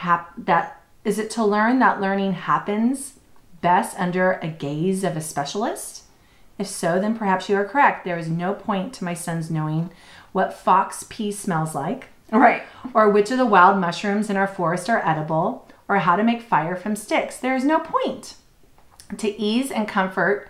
learning happens best under a gaze of a specialist? If so, then perhaps you are correct. There is no point to my son's knowing what fox pea smells like, right, or which of the wild mushrooms in our forest are edible, or how to make fire from sticks. There is no point to ease and comfort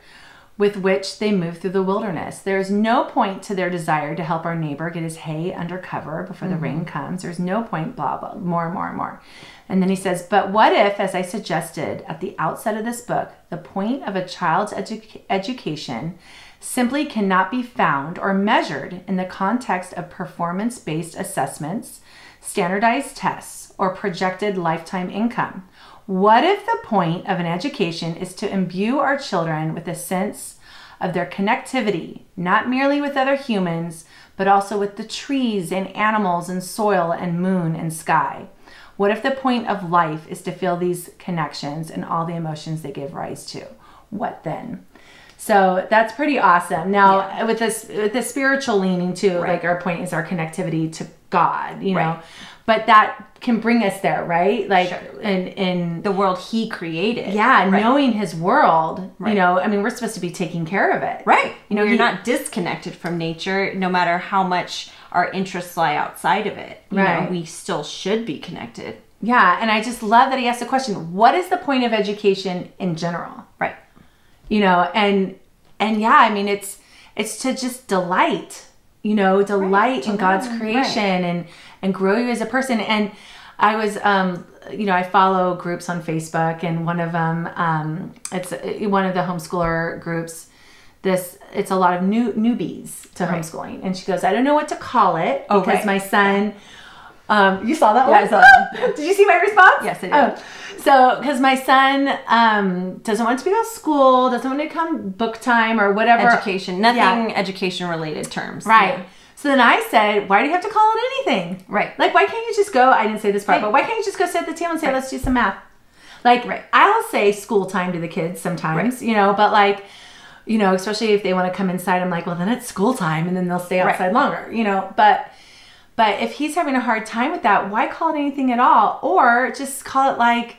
with which they move through the wilderness. There is no point to their desire to help our neighbor get his hay under cover before the rain comes. There's no point, blah, blah, more and more and more. And then he says, but what if, as I suggested at the outset of this book, the point of a child's education simply cannot be found or measured in the context of performance-based assessments, standardized tests, or projected lifetime income? What if the point of an education is to imbue our children with a sense of their connectivity, not merely with other humans, but also with the trees and animals and soil and moon and sky? What if the point of life is to feel these connections and all the emotions they give rise to? What then? So that's pretty awesome. Now, with this spiritual leaning too, like our point is our connectivity to God, you know, but that can bring us there, right? Like in the world he created. Yeah, knowing his world, you know, I mean, we're supposed to be taking care of it. Right. You know, you're not disconnected from nature, no matter how much our interests lie outside of it. You know, we still should be connected. Yeah, and I just love that he asked the question, what is the point of education in general? Right. You know, and yeah, I mean, it's to just delight, you know, delight in God's creation and grow you as a person. And I was, you know, I follow groups on Facebook, and one of them, it's one of the homeschooler groups. It's a lot of newbies to homeschooling, and she goes, I don't know what to call it because my son. You saw that one? I saw that one. Did you see my response? Yes, I did. Oh. So, because my son doesn't want to be about school, doesn't want to come book time or whatever. Education. Nothing education related terms. Right. Yeah. So then I said, why do you have to call it anything? Right. Like, why can't you just go, I didn't say this part, but why can't you just go sit at the table and say, let's do some math? Like, I'll say school time to the kids sometimes, you know, but like, you know, especially if they want to come inside, I'm like, well, then it's school time, and then they'll stay outside longer, you know, but if he's having a hard time with that, why call it anything at all? Or just call it like,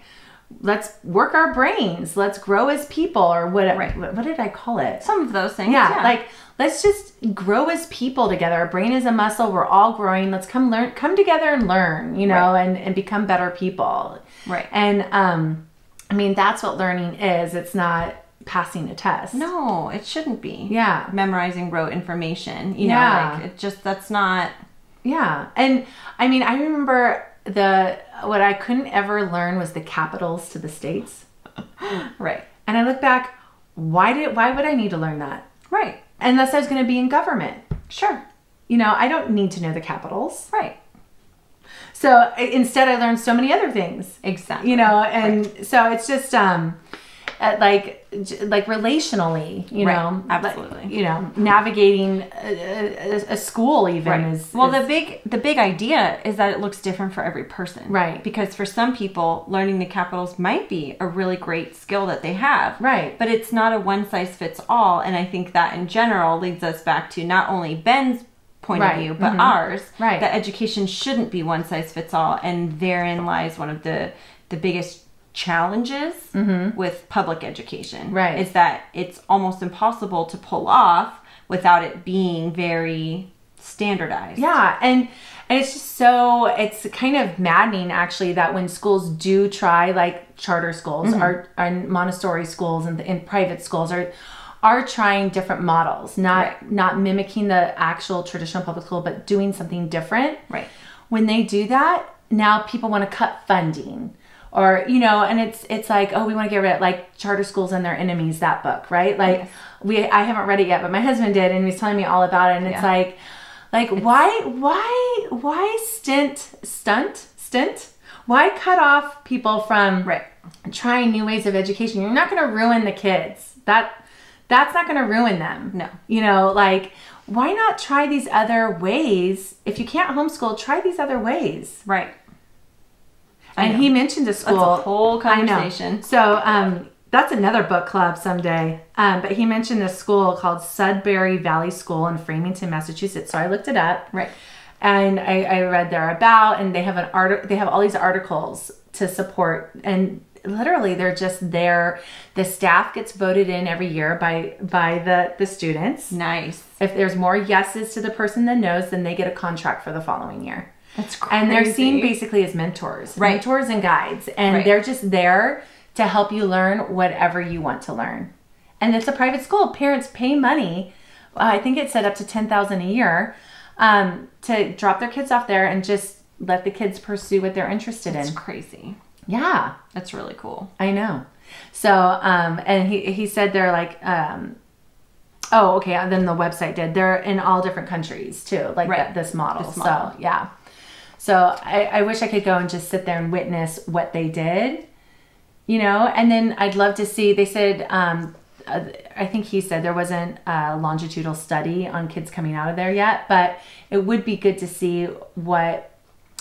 let's work our brains, let's grow as people, or whatever. What did I call it? Some of those things. Yeah, like let's just grow as people together. Our brain is a muscle. We're all growing. Let's come together and learn, you know, and become better people. Right. And I mean, that's what learning is. It's not passing a test. No, it shouldn't be. Yeah. Memorizing rote information. You know, like it just, that's not. Yeah. And I mean, I remember what I couldn't ever learn was the capitals to the states. Right. And I look back, why would I need to learn that? Right. Unless I was going to be in government. Sure. You know, I don't need to know the capitals. Right. So instead I learned so many other things. Exactly. You know, and so it's just like relationally, you know, absolutely, you know, navigating a school even is well, the big idea is that it looks different for every person, right? Because for some people, learning the capitals might be a really great skill that they have, right? But it's not a one size fits all, and I think that in general leads us back to not only Ben's point of view, but ours, right? That education shouldn't be one size fits all, and therein lies one of the biggest challenges with public education, right? Is that it's almost impossible to pull off without it being very standardized. Yeah, and it's just so, it's kind of maddening actually that when schools do try, like charter schools or Montessori schools and private schools are trying different models, not mimicking the actual traditional public school, but doing something different. Right. When they do that, now people want to cut funding. Or, you know, and it's like, oh, we want to get rid of, like, Charter Schools and Their Enemies, that book, right? Like, I haven't read it yet, but my husband did, and he was telling me all about it, and it's like, why stint? Why cut off people from trying new ways of education? You're not going to ruin the kids. That's not going to ruin them. No. You know, like, why not try these other ways? If you can't homeschool, try these other ways. Right. And he mentioned a school. That's a whole conversation. I know. So that's another book club someday. But he mentioned a school called Sudbury Valley School in Framingham, Massachusetts. So I looked it up. Right. And I read there about, and they have they have all these articles to support, and literally they're just there. The staff gets voted in every year by the students. Nice. If there's more yeses to the person than no's, then they get a contract for the following year. That's crazy. And they're seen basically as mentors. Right. Mentors and guides. And they're just there to help you learn whatever you want to learn. And it's a private school. Parents pay money. I think it said up to $10,000 a year to drop their kids off there and just let the kids pursue what they're interested in. That's crazy. Yeah. That's really cool. I know. So, and he said they're like, oh, okay. Then the website did. They're in all different countries too, like this model. So, yeah. So I wish I could go and just sit there and witness what they did, you know, and then I'd love to see, they said, I think he said there wasn't a longitudinal study on kids coming out of there yet, but it would be good to see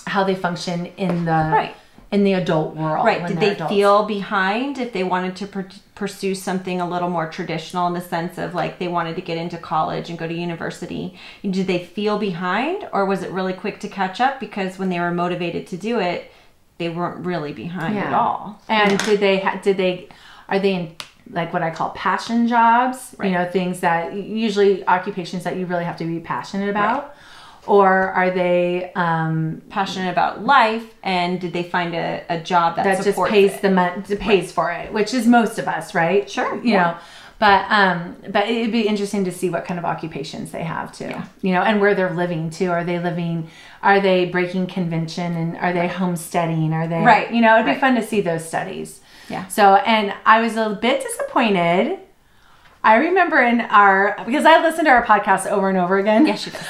how they function in the adult world. Right. Did they feel behind if they wanted to pursue something a little more traditional in the sense of like they wanted to get into college and go to university? Did they feel behind, or was it really quick to catch up because when they were motivated to do it, they weren't really behind at all? And are they in like what I call passion jobs? You know, things that usually occupations that you really have to be passionate about. Right. Or are they passionate about life, and did they find a job that just pays for it, which is most of us, right? Sure. You know, but it'd be interesting to see what kind of occupations they have too. Yeah. You know, and where they're living too. Are they breaking convention, and are they homesteading? Are they You know, it'd be fun to see those studies. Yeah. So, and I was a bit disappointed. I remember because I listened to our podcast over and over again. Yes, you did.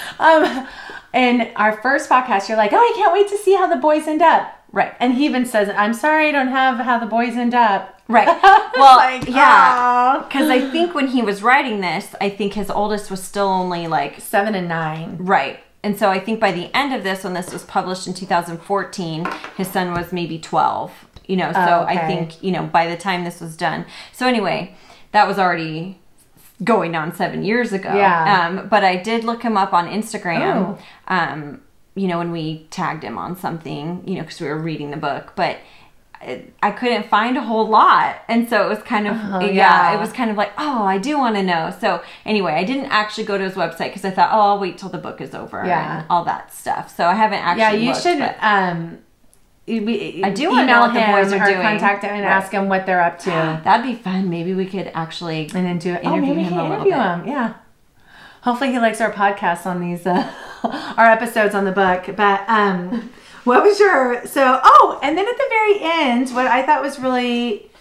In our first podcast, you're like, oh, I can't wait to see how the boys end up. Right. And he even says, I'm sorry I don't have how the boys end up. Right. Well, like, yeah. Because I think when he was writing this, I think his oldest was still only like 7 and 9. Right. And so I think by the end of this, when this was published in 2014, his son was maybe 12. You know, so I think, you know, by the time this was done. So anyway, that was already going on 7 years ago. Yeah. But I did look him up on Instagram, you know, when we tagged him on something, you know, because we were reading the book. But I couldn't find a whole lot. And so it was kind of, it was kind of like, oh, I do want to know. So anyway, I didn't actually go to his website because I thought, oh, I'll wait till the book is over and all that stuff. So I haven't actually looked, should... I do want to know what the boys are doing. Contact him and ask him what they're up to. That'd be fun. Maybe we could actually interview him a little bit. Yeah. Hopefully he likes our podcasts on these our episodes on the book. But what was your and then at the very end, what I thought was really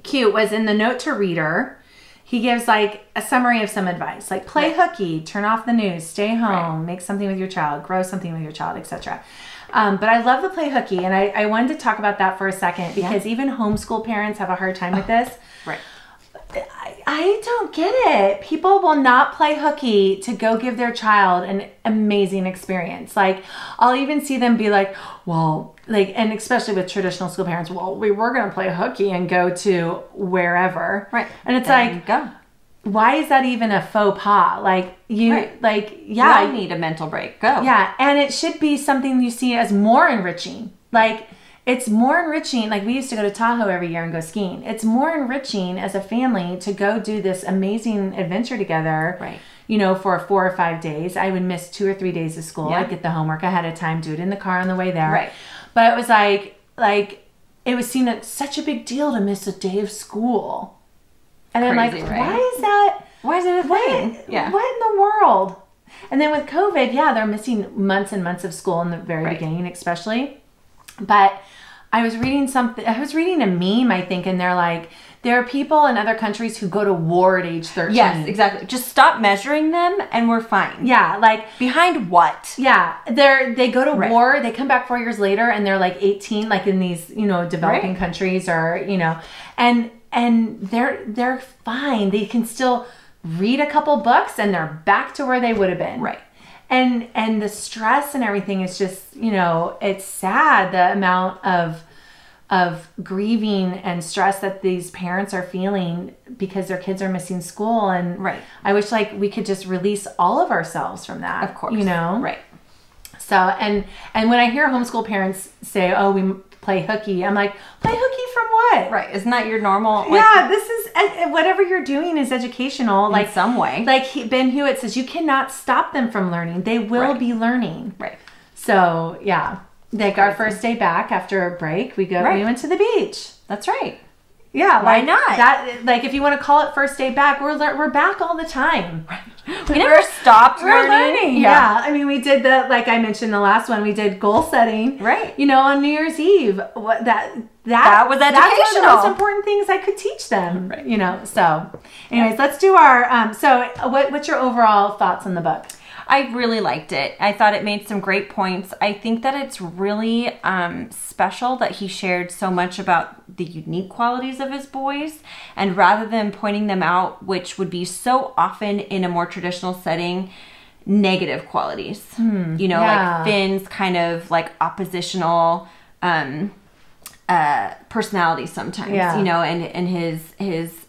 cute was in the note to reader. He gives like a summary of some advice, like play hooky, turn off the news, stay home, make something with your child, grow something with your child, etc. But I love the play hooky, and I wanted to talk about that for a second because even homeschool parents have a hard time with this. Right. I don't get it. People will not play hooky to go give their child an amazing experience. Like, I'll even see them be like, well, like, and especially with traditional school parents, well, we were going to play hooky and go to wherever. Right. And it's like, go. Why is that even a faux pas? Like, you need a mental break. Go. Yeah. And it should be something you see as more enriching. Like, it's more enriching. Like, we used to go to Tahoe every year and go skiing. It's more enriching as a family to go do this amazing adventure together. Right. you know, for 4 or 5 days. I would miss 2 or 3 days of school. Yeah. I'd get the homework ahead of time, do it in the car on the way there. Right. But it was like it was seen as such a big deal to miss a day of school. And I'm like, Crazy, right? why is it a thing? Yeah. What in the world? And then with COVID, yeah, they're missing months and months of school in the very beginning, especially. But I was reading a meme, I think, and they're like, there are people in other countries who go to war at age 13. Yes, exactly. Just stop measuring them and we're fine. Yeah, like behind what? Yeah, they go to war, they come back 4 years later and they're like 18, like in these, you know, developing countries, or, you know, and they're fine. They can still read a couple books and they're back to where they would have been. Right. And the stress and everything is just, you know, it's sad, the amount of grieving and stress that these parents are feeling because their kids are missing school. And I wish like we could just release all of ourselves from that. Of course. You know? Right. So, and when I hear homeschool parents say, oh, we play hooky, I'm like, play hooky from what? Right. Isn't that your normal? Yeah, this is, whatever you're doing is educational. Like in some way. Like Ben Hewitt says, you cannot stop them from learning. They will be learning. Right. So, yeah. Like our first day back after a break, we went to the beach. That's right. Yeah. Why not? That, like, if you want to call it first day back, we're back all the time. We never stopped learning. Yeah. I mean, we did like I mentioned the last one, we did goal setting. Right. You know, on New Year's Eve. That was educational. That's one of the most important things I could teach them. Right. You know. So, anyways, let's do our. So, what's your overall thoughts on the book? I really liked it. I thought it made some great points. I think that it's really special that he shared so much about the unique qualities of his boys, and rather than pointing them out, which would be so often in a more traditional setting, negative qualities. You know, like Finn's kind of like oppositional personality sometimes, you know, and his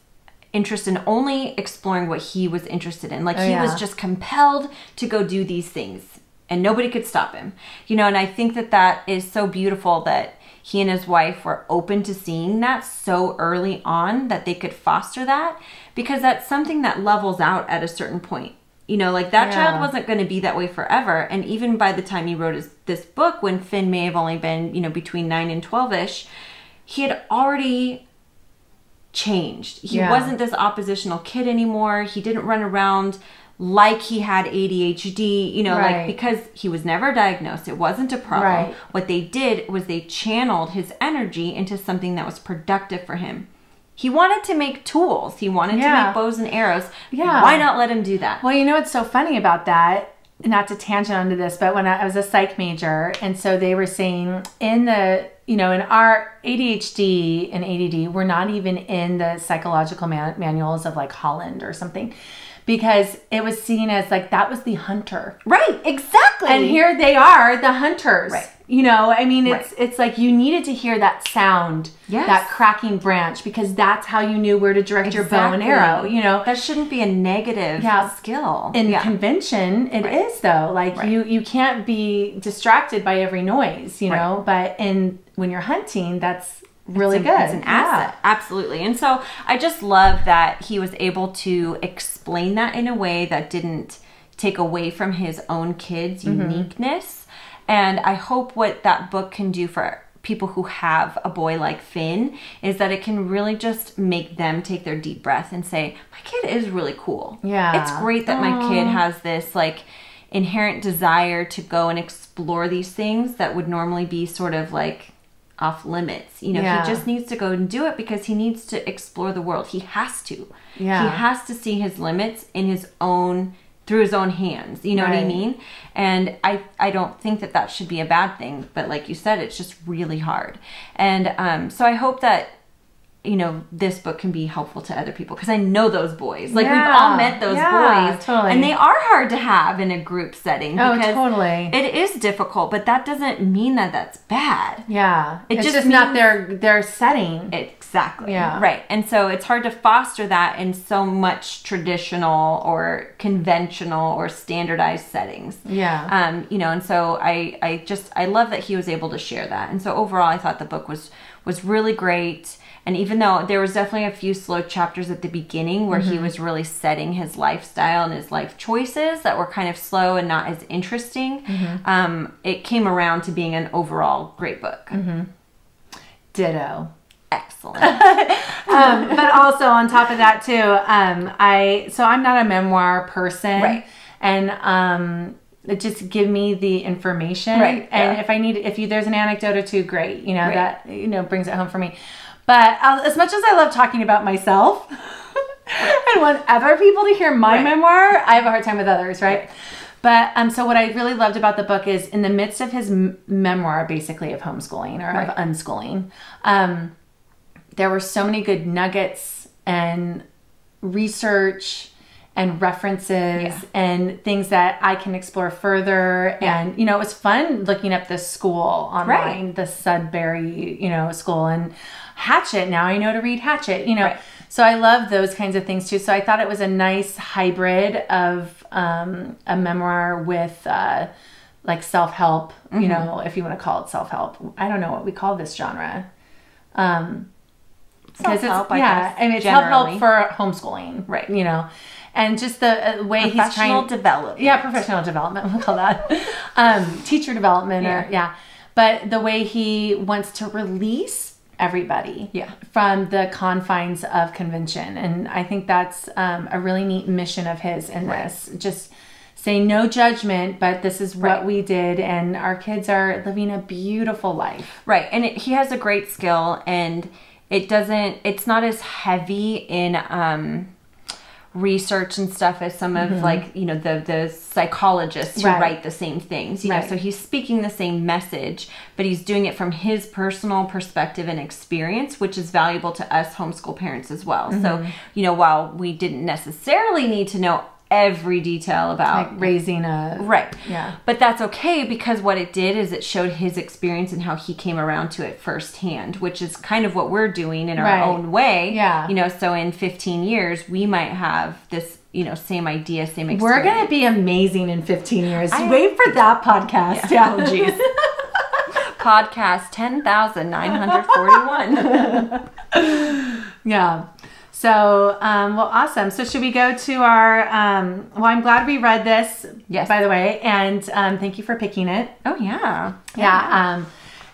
interest in only exploring what he was interested in. Like he was just compelled to go do these things and nobody could stop him, you know. And I think that is so beautiful that he and his wife were open to seeing that so early on, that they could foster that, because that's something that levels out at a certain point. You know, like that child wasn't going to be that way forever. And even by the time he wrote this book, when Finn may have only been, you know, between 9 and 12-ish, he had already changed. He wasn't this oppositional kid anymore. He didn't run around like he had ADHD, you know, like, because he was never diagnosed. It wasn't a problem. What they did was they channeled his energy into something that was productive for him. He wanted to make tools. He wanted to make bows and arrows. Why not let him do that? Well, you know what's so funny about that? Not to tangent onto this, but when I was a psych major, and so they were saying in the, you know, in our ADHD and ADD, we're not even in the psychological manuals of like Holland or something, because it was seen as like that was the hunter. Right, exactly. And here they are, the hunters. Right. You know, I mean, it's like you needed to hear that sound, that cracking branch, because that's how you knew where to direct your bow and arrow. You know, that shouldn't be a negative skill. In convention, it is though. Like you can't be distracted by every noise. You know, but when you're hunting, that's really good. It's an asset, absolutely. And so I just love that he was able to explain that in a way that didn't take away from his own kids' uniqueness. And I hope what that book can do for people who have a boy like Finn is that it can really just make them take their deep breath and say, my kid is really cool. Yeah. It's great that my kid has this like inherent desire to go and explore these things that would normally be sort of like off limits. You know, he just needs to go and do it because he needs to explore the world. He has to. Yeah. He has to see his limits in his own, through his own hands. You know what I mean? And I don't think that should be a bad thing. But like you said, it's just really hard. And so I hope that, you know, this book can be helpful to other people, because I know those boys. Like we've all met those boys. Totally. And they are hard to have in a group setting. Because totally. It is difficult, but that doesn't mean that that's bad. Yeah. It's just not their setting. Exactly. Yeah. Right. And so it's hard to foster that in so much traditional or conventional or standardized settings. Yeah. You know, and so I love that he was able to share that. And so overall I thought the book was really great. And even though there was definitely a few slow chapters at the beginning where he was really setting his lifestyle and his life choices that were kind of slow and not as interesting, it came around to being an overall great book. Ditto. Excellent. But also on top of that too, I'm not a memoir person, Right. And just give me the information, Right, and yeah. if there's an anecdote or two, great, that brings it home for me. But as much as I love talking about myself and want other people to hear my memoir, I have a hard time with others, right? But so what I really loved about the book is in the midst of his memoir, basically of homeschooling or of unschooling, there were so many good nuggets and research and references and things that I can explore further. And, it was fun looking up this school online, the Sudbury, school, and Hatchet. Now I know to read Hatchet, So I love those kinds of things too. So I thought it was a nice hybrid of a memoir with like self-help, if you want to call it self-help. I don't know what we call this genre. Because Self-help, it's self-help for homeschooling, right? And just the way he's trying professional development. Yeah, professional development. We'll call that teacher development. But the way he wants to release everybody from the confines of convention, and I think that's a really neat mission of his in this. Just say no judgment, but this is what we did, and our kids are living a beautiful life. Right, and he has a great skill, and it's not as heavy in research and stuff as some of the psychologists who write the same things, so he's speaking the same message, but he's doing it from his personal perspective and experience, which is valuable to us homeschool parents as well. So, while we didn't necessarily need to know every detail about like raising a but that's okay, because what it did is it showed his experience and how he came around to it firsthand, which is kind of what we're doing in our own way. So in 15 years we might have this same idea, same experience. We're gonna be amazing in 15 years. Wait for that podcast. Oh geez. Podcast 10,941. So, well, awesome. So should we go to our, well, I'm glad we read this, by the way, and thank you for picking it. Oh, yeah.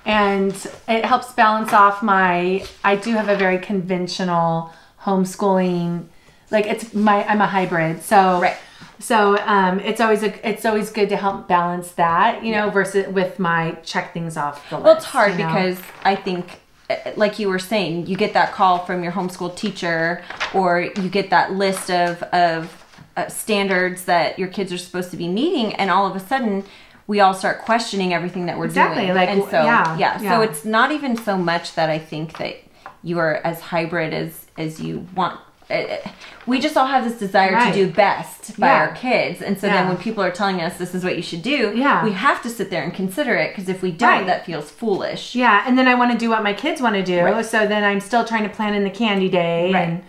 And it helps balance off I do have a very conventional homeschooling, like I'm a hybrid. So, so it's always good to help balance that, versus with my check things off the list. Well, it's hard because I think, like you were saying, you get that call from your homeschool teacher, or you get that list of standards that your kids are supposed to be meeting, and all of a sudden we all start questioning everything that we're doing. And so, so it's not even so much that I think that you are as hybrid as you want. We just all have this desire to do best by our kids, and so then when people are telling us this is what you should do, we have to sit there and consider it, because if we don't, that feels foolish. And then I want to do what my kids want to do, so then I'm still trying to plan in the candy day, and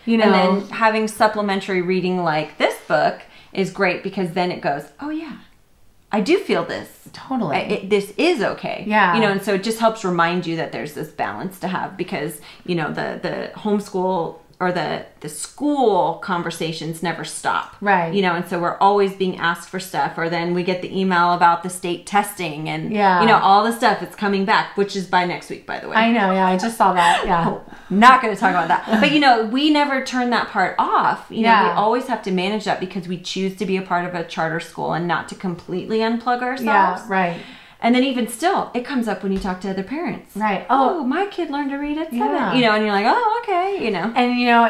and then having supplementary reading like this book is great, because then it goes, oh yeah, I do feel this. Totally. This is okay. And so it just helps remind you that there's this balance to have, because the homeschool or the school conversations never stop. And so we're always being asked for stuff, or then we get the email about the state testing and, all the stuff that's coming back, which is by next week, by the way. I know. I just saw that. Not going to talk about that. But, we never turn that part off. We always have to manage that, because we choose to be a part of a charter school and not to completely unplug ourselves. And then even still, it comes up when you talk to other parents. Oh, my kid learned to read at 7. And you're like, oh, okay, And,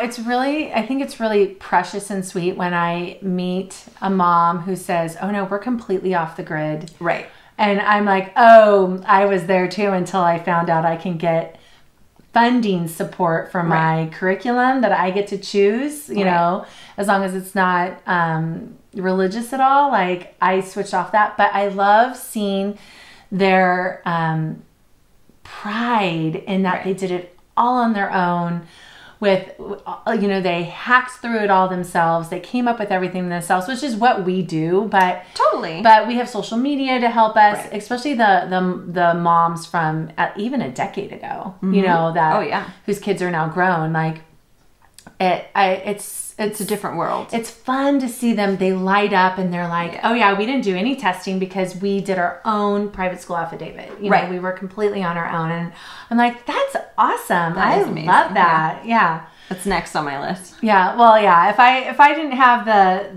it's really, I think it's really precious and sweet when I meet a mom who says, oh, no, we're completely off the grid. And I'm like, oh, I was there too, until I found out I can get funding support for my curriculum that I get to choose, you know, as long as it's not religious at all. Like, I switched off that. But I love seeing their pride in that they did it all on their own with, they hacked through it all themselves. They came up with everything themselves, which is what we do. But totally. But we have social media to help us, especially the moms from even a decade ago. Whose kids are now grown. Like it's a different world. It's fun to see them. They light up and they're like, oh yeah, we didn't do any testing because we did our own private school affidavit. You know, we were completely on our own. And I'm like, that's awesome. I love that. Yeah. That's next on my list. Yeah. Well, yeah. If I didn't have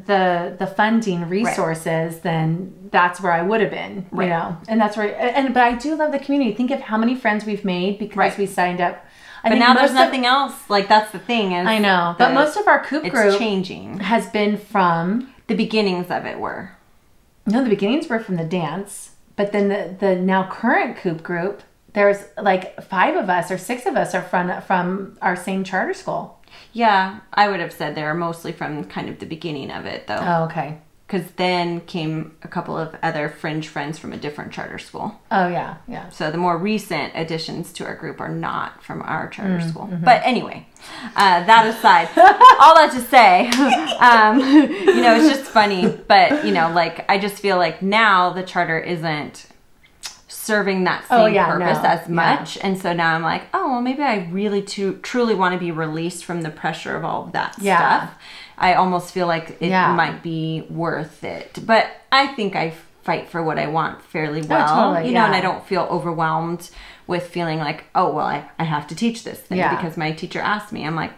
the funding resources, then that's where I would have been, you know, and that's where, but I do love the community. Think of how many friends we've made because we signed up. But now there's nothing else. Like, that's the thing. I know. But most of our Coop group changing. Has been from... The beginnings of it were. No, the beginnings were from the dance. But then the now current Coop group, there's like 5 of us or 6 of us are from our same charter school. Yeah, I would have said they were mostly from kind of the beginning of it, though. Oh, okay. Because then came a couple of other fringe friends from a different charter school. Oh, yeah, yeah. So the more recent additions to our group are not from our charter school. But anyway, that aside, all that to say, it's just funny. But, like, I just feel like now the charter isn't serving that same purpose as much. And so now I'm like, oh, well, maybe I really truly want to be released from the pressure of all of that stuff. I almost feel like it might be worth it. But I think I fight for what I want fairly well. Oh, totally, and I don't feel overwhelmed with feeling like, oh, well, I have to teach this thing because my teacher asked me. I'm like,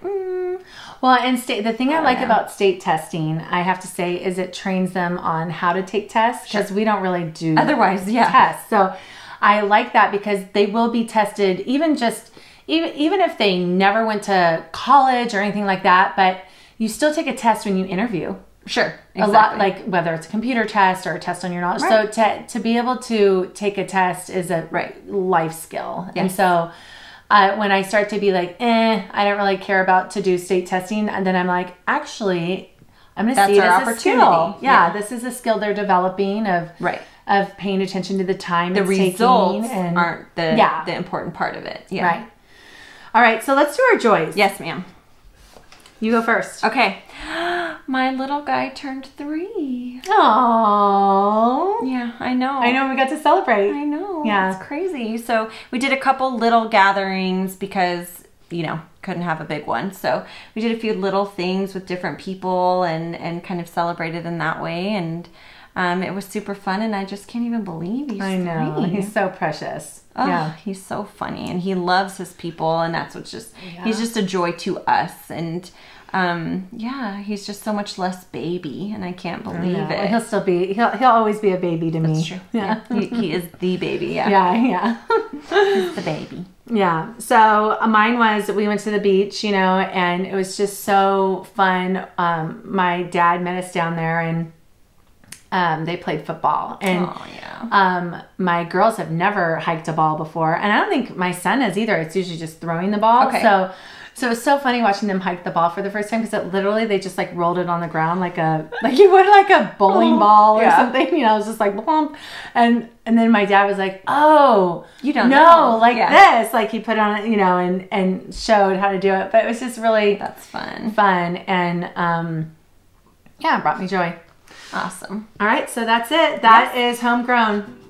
Well, and the thing I like about state testing, I have to say, is it trains them on how to take tests because we don't really do tests. So I like that because they will be tested even if they never went to college or anything like that, but you still take a test when you interview. Sure. Exactly. A lot, like whether it's a computer test or a test on your knowledge. So to be able to take a test is a life skill. Yes. And so when I start to be like, I don't really care about to do state testing, and then I'm like, actually, I'm going to see it as a skill. Yeah, this is a skill they're developing of paying attention to the time the results aren't the important part of it. Yeah. Right. All right, so let's do our joys. Yes, ma'am. You go first. Okay. My little guy turned 3. Aww. Yeah, I know. We got to celebrate. I know. Yeah. It's crazy. So we did a couple little gatherings because, couldn't have a big one. So we did a few little things with different people and kind of celebrated in that way. And it was super fun. And I just can't even believe he's 3. I know. He's so precious. Oh, yeah. He's so funny. And he loves his people. And that's what's he's just a joy to us. And he's just so much less baby, and I can't believe it. Well, he'll still be. He'll always be a baby to me. That's true. Yeah, he is the baby. Yeah, yeah. He's the baby. Yeah. So mine was we went to the beach, and it was just so fun. My dad met us down there, and they played football. And my girls have never hiked a ball before, and I don't think my son has either. It's usually just throwing the ball. Okay. So it was so funny watching them hike the ball for the first time because they just like rolled it on the ground like you would like a bowling ball or something. It was just like bump. And then my dad was like, "Oh, you don't know this." Like he put on it, and showed how to do it. But it was just really that's fun, and it brought me joy. Awesome. All right, so that's it. That is homegrown.